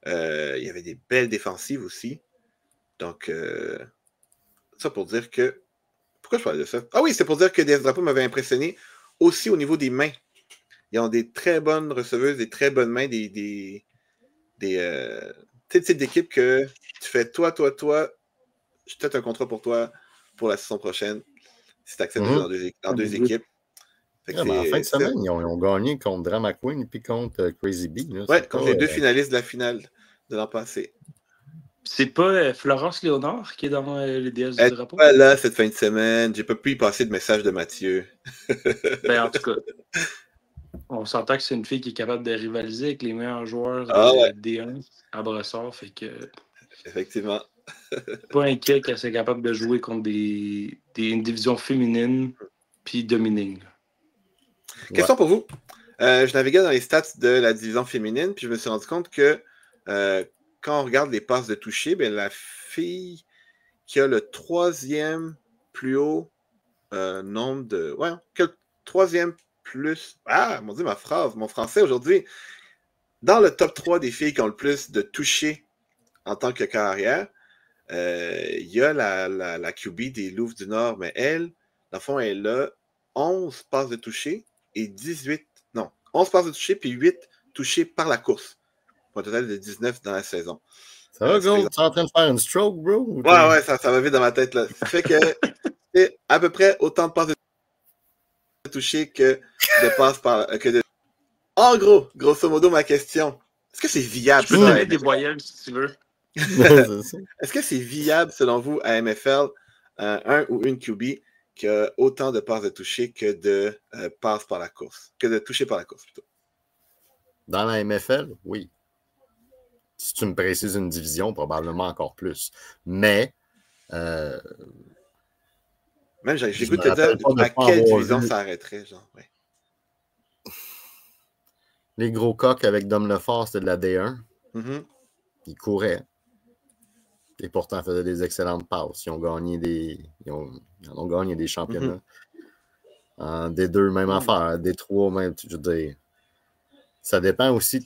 il y avait des belles défensives aussi. Donc, ça pour dire que... Pourquoi je parlais de ça? Ah oui, c'est pour dire que DS Drapeau m'avait impressionné aussi au niveau des mains. Ils ont des très bonnes receveuses, des très bonnes mains, des type d'équipe que tu fais toi, je tête un contrat pour toi pour la saison prochaine si tu acceptes de jouer dans deux équipes. Fait que en fin de semaine, ils ont gagné contre Drama Queen puis contre Crazy Bee. Ouais, contre les 2 finalistes de la finale de l'an passé. C'est pas Florence Léonard qui est dans les DS du drapeau? Pas là cette fin de semaine. J'ai pas pu y passer de message de Mathieu. Ben, en tout cas, on s'entend que c'est une fille qui est capable de rivaliser avec les meilleurs joueurs ouais. D1 à Brossard. Fait que... Effectivement. Pas inquiet qu'elle soit capable de jouer contre une division féminine puis dominer. Question pour vous. Je naviguais dans les stats de la division féminine, puis je me suis rendu compte que quand on regarde les passes de toucher, ben, la fille qui a le 3e plus haut nombre de. Ouais, que le 3e plus. Ah, mon Dieu, ma phrase, mon français aujourd'hui. Dans le top 3 des filles qui ont le plus de toucher en tant que carrière, il y a la QB des Loups du Nord, mais elle, dans le fond, elle a 11 passes de toucher et 18. Non, 11 passes de toucher puis 8 touchés par la course. Pour un total de 19 dans la saison. Ça va, gros? Tu es en train de faire une stroke, bro? Ouais, ça va vite dans ma tête, là. Ça fait que c'est à peu près autant de passes de toucher que de passes par. En gros, grosso modo, ma question. Est-ce que c'est viable? Je peux donner des voyelles si tu veux. Est-ce que c'est viable, selon vous, à MFL, un ou une QB qui a autant de passes de toucher que de passes par la course? Que de toucher par la course, plutôt. Dans la MFL, oui. Si tu me précises une division, probablement encore plus. Mais. Même, j'ai goût de te dire à quelle division ça arrêterait, genre. Ouais. Les gros coqs avec Dom Lefort, c'était de la D1. Mm-hmm. Ils couraient. Et pourtant, faisaient des excellentes passes. Ils ont gagné ils ont gagné des championnats. Mm-hmm. En D2, même affaire. D3, même, je veux dire. Ça dépend aussi de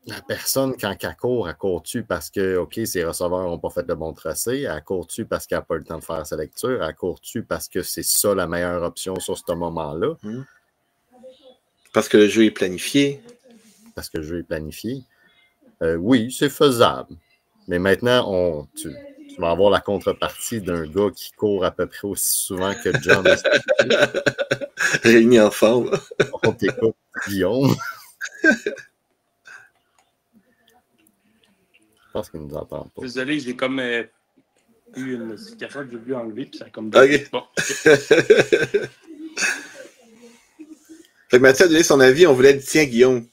la personne, quand elle court-tu parce que, OK, ses receveurs n'ont pas fait le bon tracé? Elle court-tu parce qu'elle n'a pas eu le temps de faire sa lecture? Elle court-tu parce que c'est ça la meilleure option sur ce moment-là? Mm-hmm. Parce que le jeu est planifié. Parce que le jeu est planifié. Oui, c'est faisable. Mais maintenant, tu vas avoir la contrepartie d'un gars qui court à peu près aussi souvent que John. Réunis ensemble. On t'écoute, Guillaume. Je pense qu'il nous entend pas. Désolé, j'ai comme eu une cigarette que j'ai voulu enlever, puis ça a comme... OK. Bon. Fait que Mathieu a donné son avis, on voulait dire, tiens, Guillaume,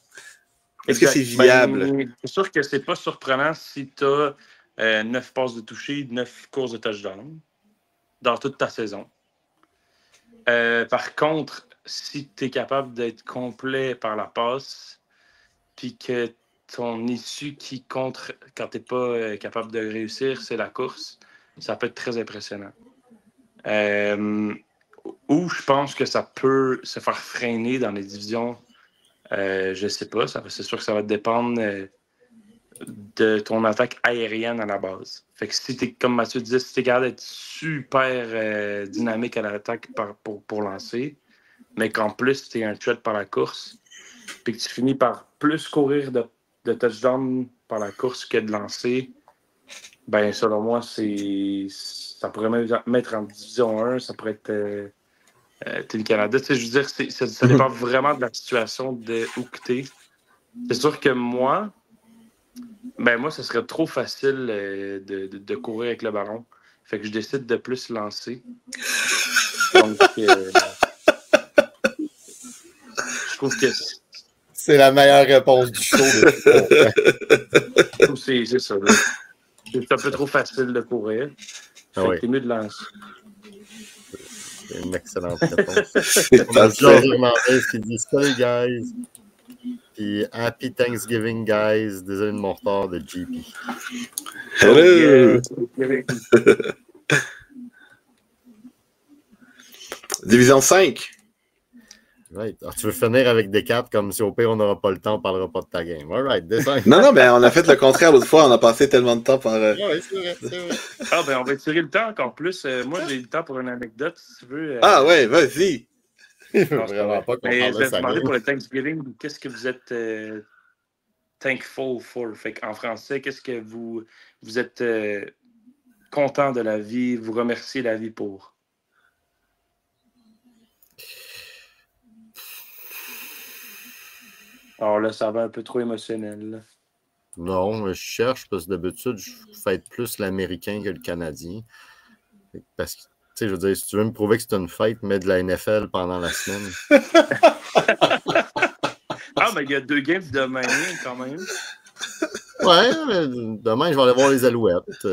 est-ce que c'est viable? Ben, c'est sûr que c'est pas surprenant si tu as 9 passes de toucher, 9 courses de touchdown dans toute ta saison. Par contre, si tu es capable d'être complet par la passe, puis que ton issue qui contre quand tu n'es pas capable de réussir, c'est la course, ça peut être très impressionnant. Ou je pense que ça peut se faire freiner dans les divisions. Je ne sais pas, c'est sûr que ça va dépendre de ton attaque aérienne à la base. Fait que si tu es, comme Mathieu disait, si tu es capable d'être super dynamique à l'attaque pour lancer, mais qu'en plus tu es un threat par la course, puis que tu finis par plus courir de touchdown par la course que de lancer, ben selon moi, ça pourrait même mettre en division 1, ça pourrait être Team Canada. Tu sais, je veux dire, ça dépend vraiment de la situation de où que t'es. C'est sûr que moi, ce serait trop facile de courir avec le ballon. Fait que je décide de plus lancer. Donc, je trouve que c'est la meilleure réponse du show. C'est ça. Là. C'est un peu trop facile de courir. Fait que c'est mieux de lancer. C'est une excellente réponse. On a Georges Hernandez qui dit « Salut, guys! » Puis « Happy Thanksgiving, guys! » Désolé de mon retard de JP. Hello! Division 5. Right. Alors, tu veux finir avec des cartes comme si au pire on n'aura pas le temps, on ne parlera pas de ta game. All right, descends. Non, ben on a fait le contraire l'autre fois, on a passé tellement de temps par. Oui, c'est vrai. Ah, ben on va tirer le temps encore plus. Moi, j'ai le temps pour une anecdote, si tu veux. Ah, ouais, vas-y. Vraiment pas qu'on mais parle de je vais ça. te demander pour le Thanksgiving, qu'est-ce que vous êtes thankful for? Fait en français, qu'est-ce que vous êtes content de la vie, vous remerciez la vie pour? Alors là, ça va un peu trop émotionnel. Là. Non, je cherche parce que d'habitude, je fête plus l'Américain que le Canadien. Parce que, tu sais, je veux dire, si tu veux me prouver que c'est une fête, mets de la NFL pendant la semaine. Ah, mais il y a 2 games demain, quand même. Ouais, Ouais, demain, je vais aller voir les Alouettes.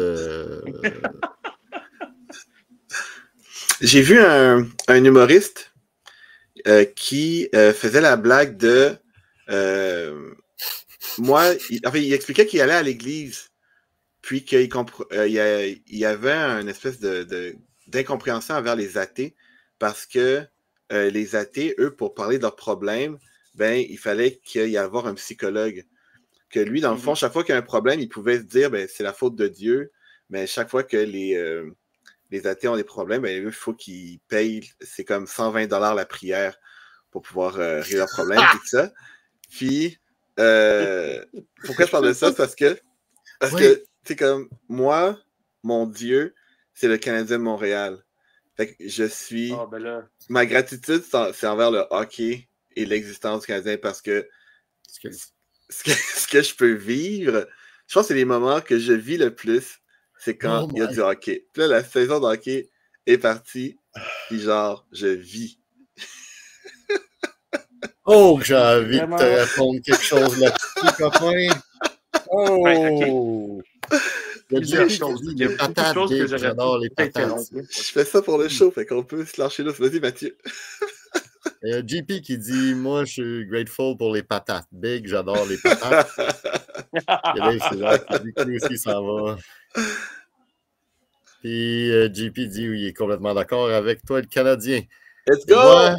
J'ai vu un humoriste qui faisait la blague de moi, il expliquait qu'il allait à l'église, puis qu'il y avait une espèce d'incompréhension envers les athées, parce que les athées, eux, pour parler de leurs problèmes, ben, il fallait qu'il y ait avoir un psychologue. Que lui, dans le fond, chaque fois qu'il y a un problème, il pouvait se dire, ben, c'est la faute de Dieu, mais chaque fois que les athées ont des problèmes, ben, il faut qu'ils payent, c'est comme 120 $ la prière pour pouvoir régler leurs problèmes, tout ça. Puis, pourquoi je parle de ça? C'est parce que c'est comme, moi, mon Dieu, c'est le Canadien de Montréal. Fait que je suis... Ah, ben là. Ma gratitude, c'est envers le hockey et l'existence du Canadien, parce que ce que je peux vivre, je pense que c'est les moments que je vis le plus, c'est quand il y a du hockey. Puis là, la saison de hockey est partie, puis genre, je vis. Oh, j'ai envie de te répondre quelque chose là-dessus, copain. Oh! Ouais, Il y a des patates, j'adore les patates. Je fais ça pour le show, fait qu'on peut se lâcher là. Vas-y, Mathieu. Il y a JP qui dit, moi, je suis grateful pour les patates. Big, j'adore les patates. Il y a Dave César qui dit que lui aussi s'en va. Puis JP dit, oui, il est complètement d'accord avec toi, le Canadien. Let's go! Moi,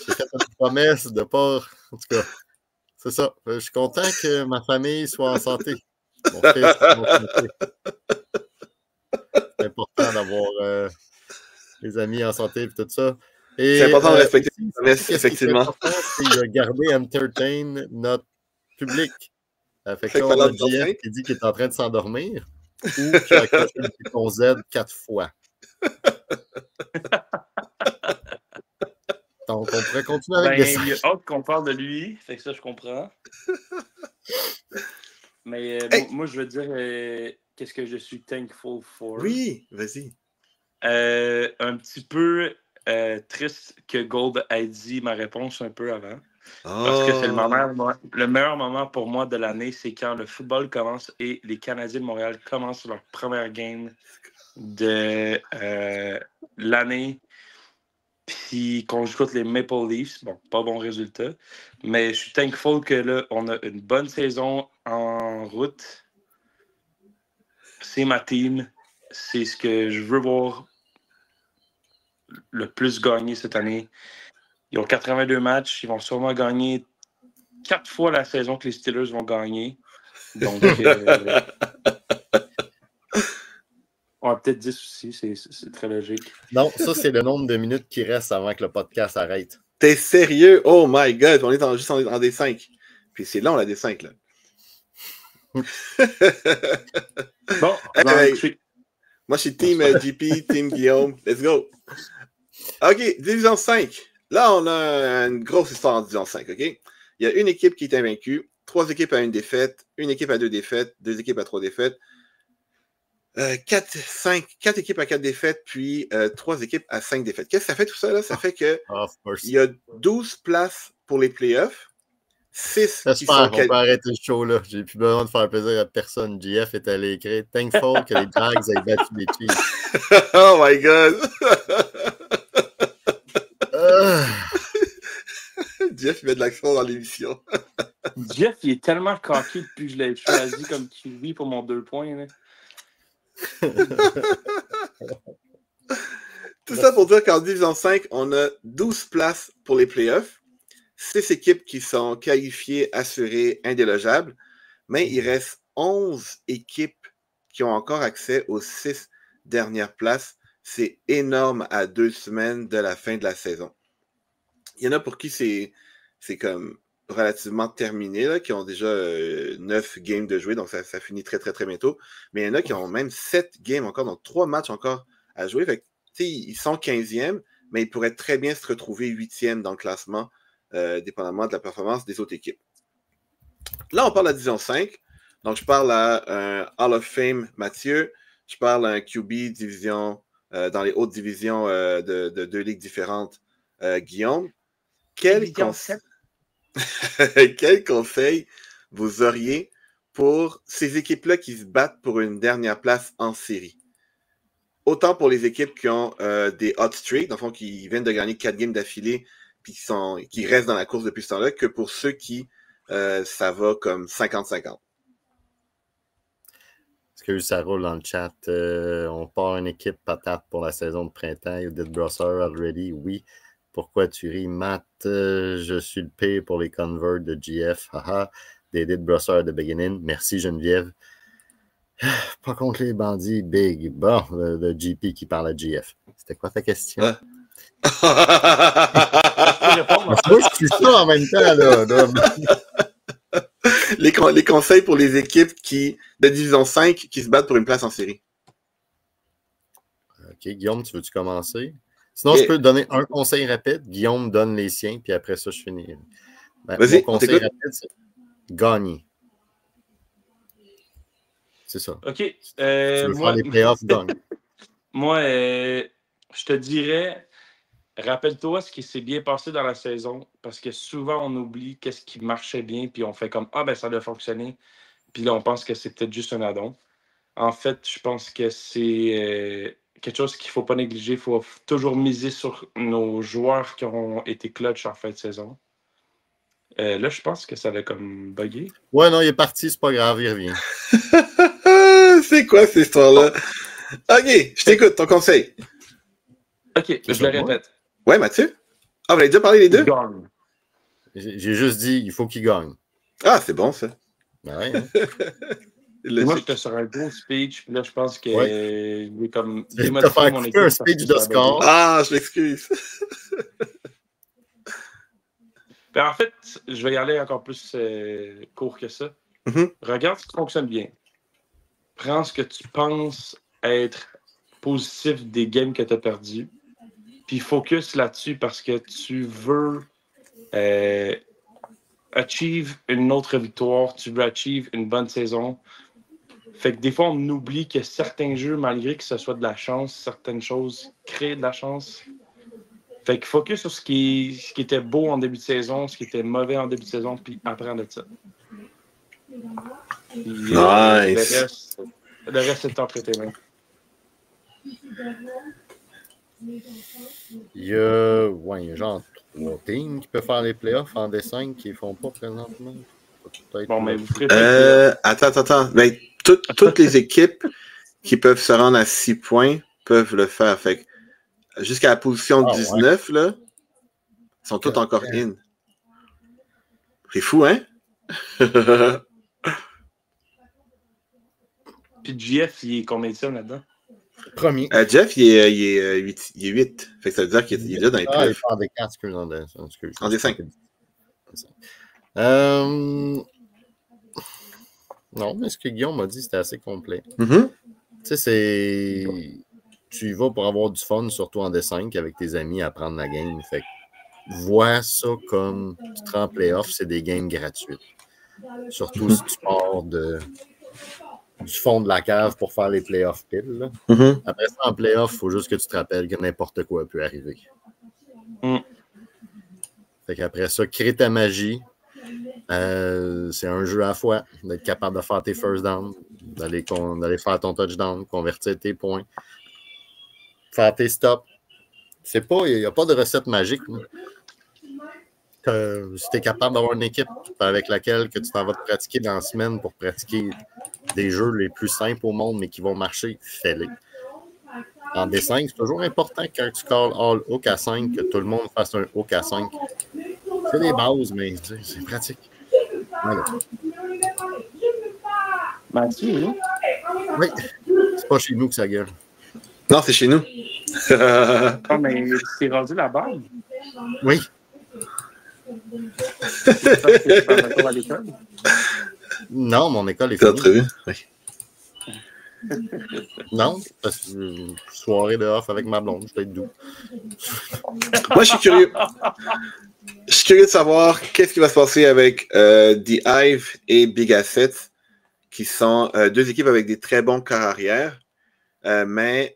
j'ai fait une promesse de pas... En tout cas, c'est ça. Je suis content que ma famille soit en santé. Mon fils soit en santé. C'est important d'avoir les amis en santé et tout ça. Et, c'est important de respecter les promesses, effectivement. C'est de garder entertain notre public. Fait que là, on a JF qui dit qu'il est en train de s'endormir ou qui a accroché le bouton Z 4 fois. Donc, on pourrait continuer avec des il y a hâte qu'on parle de lui, fait que ça, je comprends. Mais moi, je veux dire, qu'est-ce que je suis thankful for. Oui, vas-y. Un petit peu triste que Gold ait dit ma réponse un peu avant. Parce que c'est le meilleur moment pour moi de l'année, c'est quand le football commence et les Canadiens de Montréal commencent leur première game de l'année. Puis qu'on joue contre les Maple Leafs. Bon, pas bon résultat. Mais je suis thankful que là, on a une bonne saison en route. C'est ma team. C'est ce que je veux voir le plus gagner cette année. Ils ont 82 matchs. Ils vont sûrement gagner 4 fois la saison que les Steelers vont gagner. Donc, on va peut-être 10 aussi. C'est très logique. Non, ça, c'est le nombre de minutes qui reste avant que le podcast arrête. T'es sérieux? Oh my God! On est juste en D5. Puis c'est long, la D5, là. Bon, moi, je suis Team JP, Team Guillaume. Let's go! OK, Division 5. Là, on a une grosse histoire en Division 5, OK? Il y a une équipe qui est invaincue, 3 équipes à 1 défaite, une équipe à 2 défaites, 2 équipes à 3 défaites, 4 équipes à 4 défaites, puis 3 équipes à 5 défaites. Qu'est-ce que ça fait tout ça, là? Ça fait que il y a 12 places pour les playoffs, 6 qui sont... On peut arrêter le show, là. J'ai plus besoin de faire plaisir à personne. JF est allé écrire « Thankful que les Jags aient battu les Chiefs. » Oh my God! Jeff, il met de l'accent dans l'émission. Jeff, il est tellement coquille depuis que je l'ai choisi comme QB pour mon 2 points. Là. Tout ça pour dire qu'en Division 5, on a 12 places pour les playoffs, 6 équipes qui sont qualifiées, assurées, indélogeables, mais il reste 11 équipes qui ont encore accès aux 6 dernières places. C'est énorme à 2 semaines de la fin de la saison. Il y en a pour qui c'est comme relativement terminé, là, qui ont déjà 9 games de jouer, donc ça finit très, très, très bientôt. Mais il y en a qui ont même 7 games encore, donc 3 matchs encore à jouer. Fait que, ils sont 15e, mais ils pourraient très bien se retrouver 8e dans le classement, dépendamment de la performance des autres équipes. Là, on parle à Division 5. Donc, je parle à un Hall of Fame Mathieu. Je parle à un QB division dans les hautes divisions de 2 ligues différentes, Guillaume. Quel conseil vous auriez pour ces équipes-là qui se battent pour une dernière place en série. Autant pour les équipes qui ont des hot streaks, dans le fond, qui viennent de gagner 4 games d'affilée puis qui restent dans la course depuis ce temps-là, que pour ceux qui, ça va comme 50-50. Est-ce que ça roule dans le chat? On part une équipe patate pour la saison de printemps. You did Brosser already? Oui. Pourquoi tu ris, Matt? Je suis le pire pour les converts de GF. Haha. They did Brosser at the beginning. Merci, Geneviève. Pas contre les bandits big. Bon, le GP qui parle à GF. C'était quoi ta question? Ouais. Moi, je suis ça en même temps, là. Les conseils pour les équipes de Division 5 qui se battent pour une place en série. OK, Guillaume, tu veux-tu commencer? Sinon, je peux te donner un conseil rapide. Guillaume donne les siens, puis après ça, je finis. Vas-y, mon conseil rapide, c'est gagner. C'est ça. OK. Tu veux faire les playoffs, gagne. Moi, je te dirais, rappelle-toi ce qui s'est bien passé dans la saison, parce que souvent, on oublie qu'est-ce qui marchait bien, puis on fait comme « Ah, ben ça doit fonctionner », puis là, on pense que c'est peut-être juste un add-on. En fait, je pense que c'est quelque chose qu'il ne faut pas négliger. Il faut toujours miser sur nos joueurs qui ont été clutch en fin de saison. Là, je pense que ça va comme bugger. Ouais, non, il est parti, c'est pas grave, il revient. C'est quoi cette histoire-là? OK, je t'écoute, ton conseil. OK, je le répète. Ouais, Mathieu? Ah, vous avez déjà parlé les deux? Gagne. J'ai juste dit, il faut qu'il gagne. Ah, c'est bon, ça. Ben ouais, hein. Moi, j'étais sur un gros speech, puis là, je pense que il est comme Tu vas faire couper un speech de score. Ah, je m'excuse. Ben, en fait, je vais y aller encore plus court que ça. Regarde ce qui fonctionne bien. Prends ce que tu penses être positif des games que tu as perdus, puis focus là-dessus parce que tu veux achieve une autre victoire, tu veux achieve une bonne saison. Fait que des fois, on oublie que certains jeux, malgré que ce soit de la chance, certaines choses créent de la chance. Fait que focus sur ce qui était beau en début de saison, ce qui était mauvais en début de saison, puis apprendre de ça. Puis, nice. Le reste, c'est le temps prêté main. Il y a genre 3 teams qui peuvent faire les playoffs en D5 qui ne font pas présentement. Bon, mais vous ferez Attends. Ben, toutes les équipes qui peuvent se rendre à 6 points peuvent le faire. Fait que jusqu'à la position 19, là, ils sont tous encore in. C'est fou, hein? Puis GF, il est combien de là-dedans? Premier. Jeff, il est 8. Fait que ça veut dire qu'il est déjà dans les playoffs. Il part des 4, excuse, en D5. Non, mais ce que Guillaume m'a dit, c'était assez complet. Mm-hmm. Tu sais, tu y vas pour avoir du fun, surtout en D5, avec tes amis, à prendre la game. Fait que vois ça comme tu te rends en playoff, c'est des games gratuites. Surtout si tu pars du fond de la cave pour faire les playoffs pile. Là. Mm-hmm. Après ça, en playoff, il faut juste que tu te rappelles que n'importe quoi peut arriver. Fait qu'après ça, crée ta magie. C'est un jeu à la fois, d'être capable de faire tes first down, d'aller faire ton touchdown, convertir tes points, faire tes stops. Il n'y a pas de recette magique. Si tu es capable d'avoir une équipe avec laquelle que tu t'en vas te pratiquer dans la semaine pour pratiquer des jeux les plus simples au monde, mais qui vont marcher, fais-les. En D5, c'est toujours important quand tu calls all hook à 5, que tout le monde fasse un hook à 5. C'est des bases, mais c'est pratique. Voilà. Mathieu, oui, c'est pas chez nous que ça gueule. Non, c'est chez nous. Non, mais c'est rendu la balle. Oui. À l'école? Non, mon école est finie. Oui. Non, parce que soirée de off avec ma blonde, je vais être doux. Moi, je suis curieux. Je suis curieux de savoir qu'est-ce qui va se passer avec The Hive et Big Assets, qui sont deux équipes avec des très bons corps arrière. Mais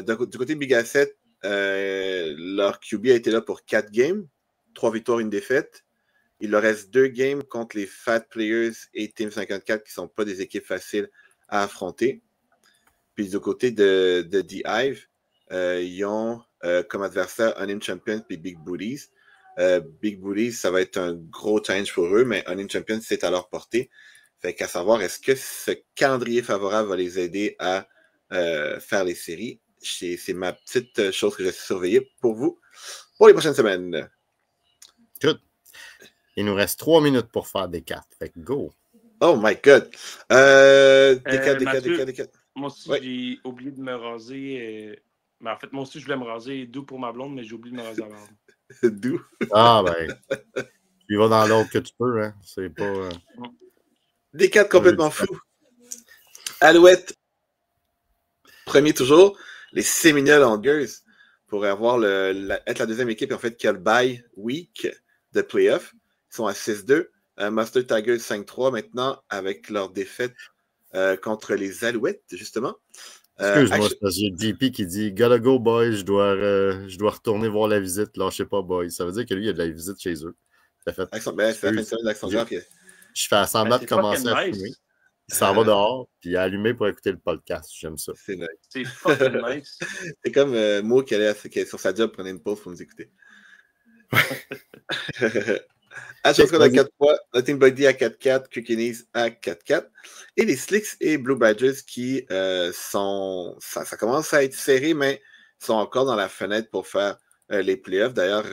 du côté de Big Assets, leur QB a été là pour 4 games, 3 victoires, 1 défaite. Il leur reste 2 games contre les Fat Players et Team 54 qui ne sont pas des équipes faciles à affronter. Puis du côté de The Hive, ils ont comme adversaire Unnamed Champions et Big Booties. Big Booties, ça va être un gros challenge pour eux, mais Unnamed Champions, c'est à leur portée. Fait qu'à savoir, est-ce que ce calendrier favorable va les aider à faire les séries? C'est ma petite chose que je vais surveiller pour vous pour les prochaines semaines. Good. Il nous reste 3 minutes pour faire des cartes. Fait que go. Oh my God. Des cartes. Moi aussi, j'ai oublié de me raser. Mais en fait, moi aussi, je voulais me raser doux pour ma blonde, mais j'ai oublié de me raser avant. D'où? Ah, ben. Tu vas dans l'autre que tu peux, hein. C'est pas. Des cartes complètement fous. Alouette. Premier toujours. Les Séminoles Hungers pourraient avoir être la deuxième équipe en fait qui a le bye week de playoff. Ils sont à 6-2. Mustard Tigers 5-3 maintenant avec leur défaite contre les Alouettes, justement. Excuse-moi, c'est parce que j'ai JP qui dit Gotta go, boys, je dois retourner voir la visite. Lâchez pas, boys. Ça veut dire que lui, il y a de la visite chez eux. C'est la fin de semaine d'Action Genre. Je fais semblant de commencer à fumer. Il s'en va dehors, puis il a allumé pour écouter le podcast. J'aime ça. C'est nice. C'est fucking nice. C'est comme Mo qui est sur sa job, prenait une pause pour nous écouter. Action Squad à 4-3, Nothing Body à 4-4, Kookies à 4-4. Et les Slicks et Blue Badgers qui sont. Ça commence à être serré, mais sont encore dans la fenêtre pour faire les playoffs. D'ailleurs,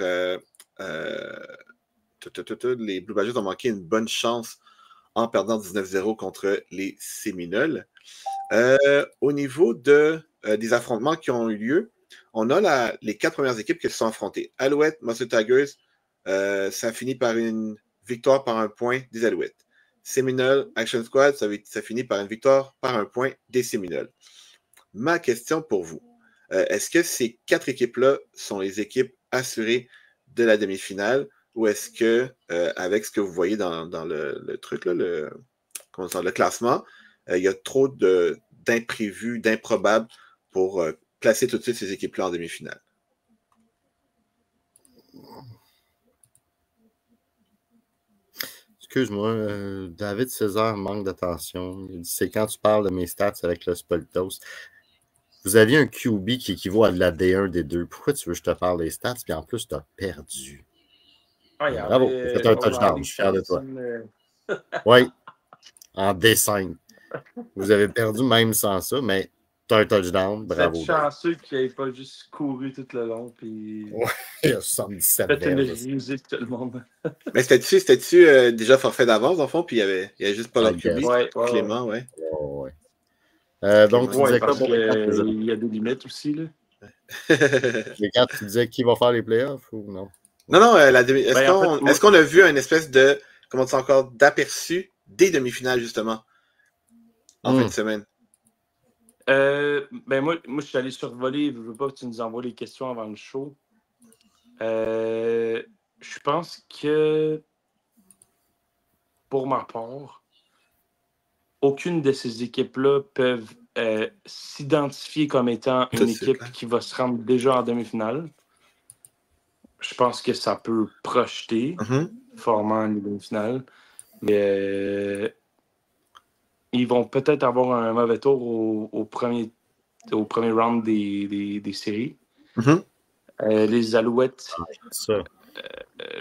les Blue Badgers ont manqué une bonne chance en perdant 19-0 contre les Séminoles. Au niveau des affrontements qui ont eu lieu, on a les 4 premières équipes qui se sont affrontées. Alouette, Mustard Tigers, ça finit par une victoire par 1 point des Alouettes. Séminoles, Action Squad, ça finit par une victoire par 1 point des Séminoles. Ma question pour vous, est-ce que ces 4 équipes-là sont les équipes assurées de la demi-finale ou est-ce que, avec ce que vous voyez dans le truc, là, le classement, il y a trop d'imprévus, d'improbables pour placer tout de suite ces équipes-là en demi-finale? Excuse-moi, David César manque d'attention. Il dit c'est quand tu parles de mes stats avec le Spoltos. Vous aviez un QB qui équivaut à de la D1, D2. Pourquoi tu veux que je te parle des stats? Puis en plus, tu as perdu. Bravo, tu as fait un touchdown. Je suis fier de toi. Oui, en D5. Vous avez perdu même sans ça, mais tu as un touchdown. Bravo. C'est chanceux qu'il n'ait pas juste couru tout le long. Puis... Ouais, il y a 77 musique tout le monde. Mais c'était-tu déjà forfait d'avance, en fond, puis il n'y avait juste pas leur QB? Clément, ouais. Donc, tu disais quoi pour les 4? Il y a des limites aussi, là. Les 4, tu disais qui va faire les playoffs ou non? Non, est-ce qu'on a vu une espèce de, comment dire encore, d'aperçu des demi-finales, justement, en fin de semaine? Moi, je suis allé survoler, je veux pas que tu nous envoies les questions avant le show. Je pense que, pour ma part, aucune de ces équipes-là peuvent s'identifier comme étant une équipe qui va se rendre déjà en demi-finale. Je pense que ça peut projeter formant une demi-finale. Mais ils vont peut-être avoir un mauvais tour au premier round des séries. Les Alouettes,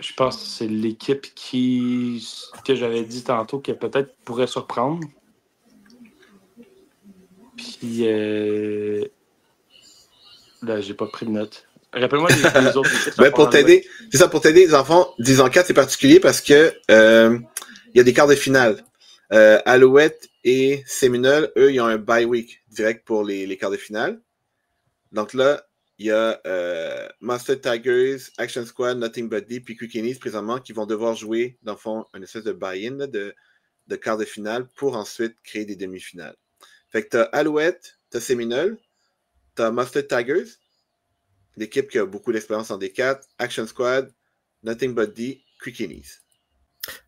je pense que c'est l'équipe que j'avais dit tantôt qui peut-être pourrait surprendre. Puis là, j'ai pas pris de notes. Rappelle-moi les autres équipes. Pour t'aider, c'est ça, pour t'aider, les enfants, disons 4, c'est particulier parce que il y a des quarts de finale. Alouette et Séminoles, eux, ils ont un bye week direct pour les quarts de finale. Donc là, il y a Mustard Tigers, Action Squad, Nothing But D, puis Kookies présentement qui vont devoir jouer, dans le fond, une espèce de buy-in de quarts de finale pour ensuite créer des demi-finales. Fait que t'as Alouette, t'as Séminoles, t'as Mustard Tigers, l'équipe qui a beaucoup d'expérience en D4, Action Squad, Nothing But D, Kookies.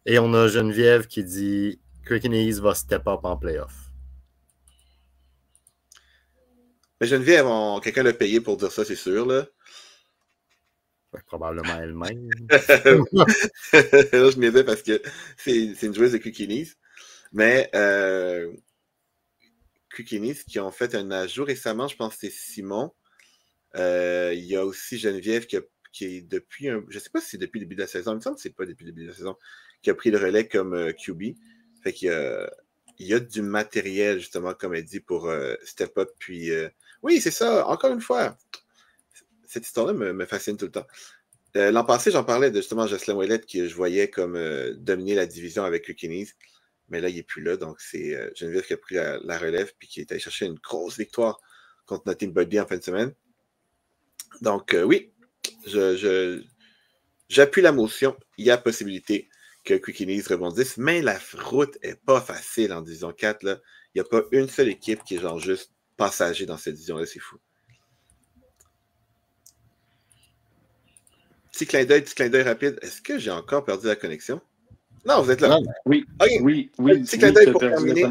Et on a Geneviève qui dit Kookies va step up en playoff. Mais Geneviève, quelqu'un l'a payé pour dire ça, c'est sûr, là. probablement elle-même. Là, je me disais parce que c'est une joueuse de Kukinis. Mais Kukinis qui ont fait un ajout récemment, je pense que c'est Simon. Il y a aussi Geneviève qui est depuis je sais pas si c'est depuis le début de la saison, il me semble que c'est pas depuis le début de la saison, qui a pris le relais comme QB. Fait qu'il y a du matériel, justement, comme elle dit, pour step up. Puis oui, c'est ça, encore une fois. Cette histoire-là me fascine tout le temps. L'an passé, j'en parlais de justement Jocelyn Ouellette, que je voyais comme dominer la division avec Kukinis. Mais là, il n'est plus là. Donc, c'est Geneviève qui a pris la relève puis qui est allé chercher une grosse victoire contre notre team Buddy en fin de semaine. Donc, oui, j'appuie la motion. Il y a possibilité que Kukinis rebondisse, mais la route n'est pas facile en division 4. Là. Il n'y a pas une seule équipe qui est genre juste passager dans cette division-là. C'est fou. Petit clin d'œil rapide. Est-ce que j'ai encore perdu la connexion? Non, vous êtes là. Non, oui, okay. oui. Petit clin d'œil pour terminer.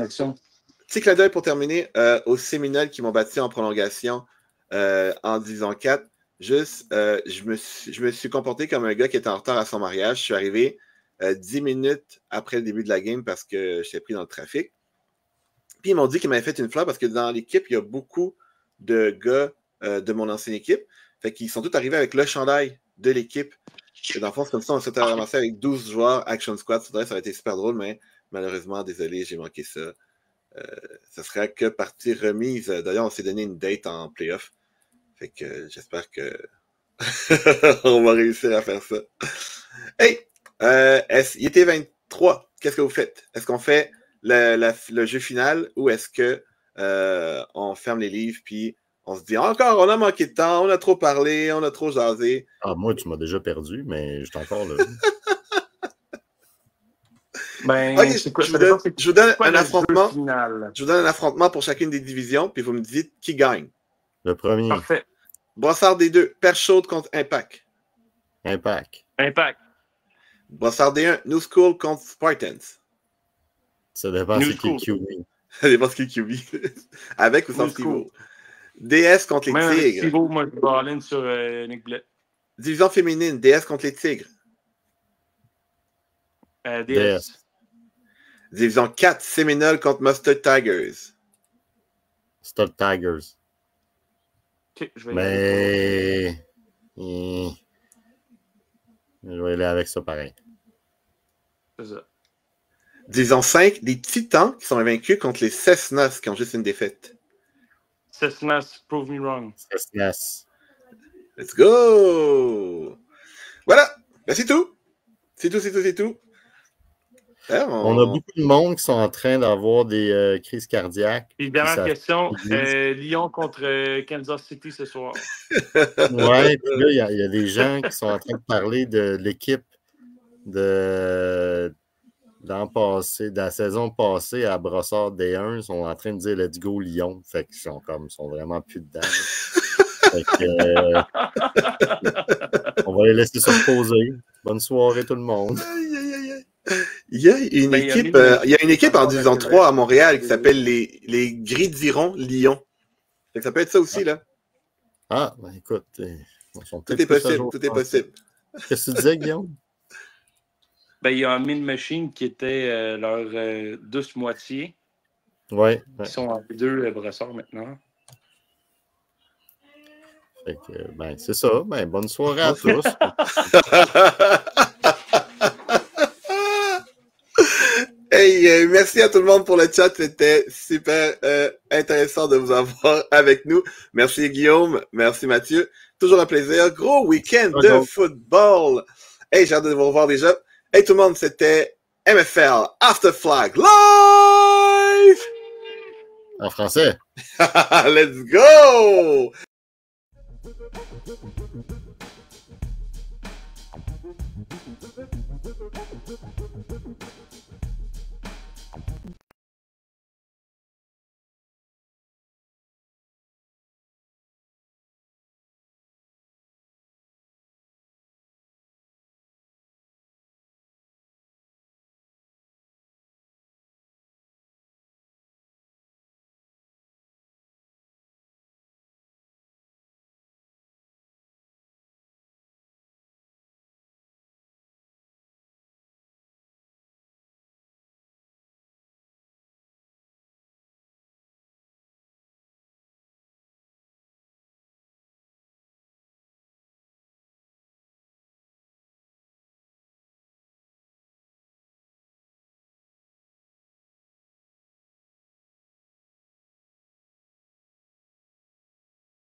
Petit clin d'œil pour terminer aux Séminoles qui m'ont battu en prolongation en division 4. Juste, je me suis comporté comme un gars qui était en retard à son mariage. Je suis arrivé 10 minutes après le début de la game parce que j'étais pris dans le trafic. Puis ils m'ont dit qu'ils m'avaient fait une fleur parce que dans l'équipe, il y a beaucoup de gars de mon ancienne équipe. Fait qu'ils sont tous arrivés avec le chandail de l'équipe. Et dans le fond, c'est comme ça, on s'était ramassé avec 12 joueurs Action Squad. Ça aurait été super drôle, mais malheureusement, désolé, j'ai manqué ça. Ça sera que partie remise. D'ailleurs, on s'est donné une date en playoff. Fait que j'espère que on va réussir à faire ça. Hey! Il était 23. Qu'est-ce que vous faites? Est-ce qu'on fait le jeu final ou est-ce que on ferme les livres puis on se dit encore, on a manqué de temps, on a trop parlé, on a trop jasé. Ah, moi, tu m'as déjà perdu, mais je suis encore là. Ben, okay, je vous donne un affrontement. Je vous donne un affrontement pour chacune des divisions, puis vous me dites qui gagne. Le premier. Parfait. Brossard des 2, Perche Chaude contre Impact. Impact. Brossard des 1, New School contre Spartans. Ça dépend c'est qui QB. Ça dépend c'est qui QB. Avec ou sans Steve-O. DS contre les Tigres. Steve-O, moi, je vais aller sur Nick Blais. Division féminine, DS contre les Tigres. DS. Division 4, Séminole contre Mustard Tigers. Mustard Tigers. Okay, je vais mais... Je vais aller avec ça pareil. C'est ça. Division 5, les Titans qui sont invaincus contre les Cessnas qui ont juste une défaite. Cessnas, prove me wrong. Cessnas. Let's go! Voilà, ben, c'est tout. C'est tout. On a beaucoup de monde qui sont en train d'avoir des crises cardiaques. Puis, dernière question, Lyon contre Kansas City ce soir. Ouais, puis là, il y a des gens qui sont en train de parler de l'équipe de la saison passée à Brossard D1. Ils sont en train de dire let's go Lyon. Fait qu'ils sont vraiment plus dedans. Fait que, on va les laisser se reposer. Bonne soirée tout le monde. Il y a une équipe en division 3 à Montréal qui s'appelle les Gridirons Lyon. Ça peut être ça aussi, là. Ah, ben écoute, tout est possible. Qu'est-ce que tu disais, Guillaume? Ben, il y a un Mean Machine qui était leur douce moitié. Ouais. Ils sont en deux Brossard maintenant. Fait que, ben, c'est ça. Ben, bonne soirée à tous. Hey, merci à tout le monde pour le chat. C'était super intéressant de vous avoir avec nous. Merci Guillaume. Merci Mathieu. Toujours un plaisir. Gros week-end de football. Hey, j'ai hâte de vous revoir déjà. Hey tout le monde, c'était MFL After Flag Live! En français. Let's go!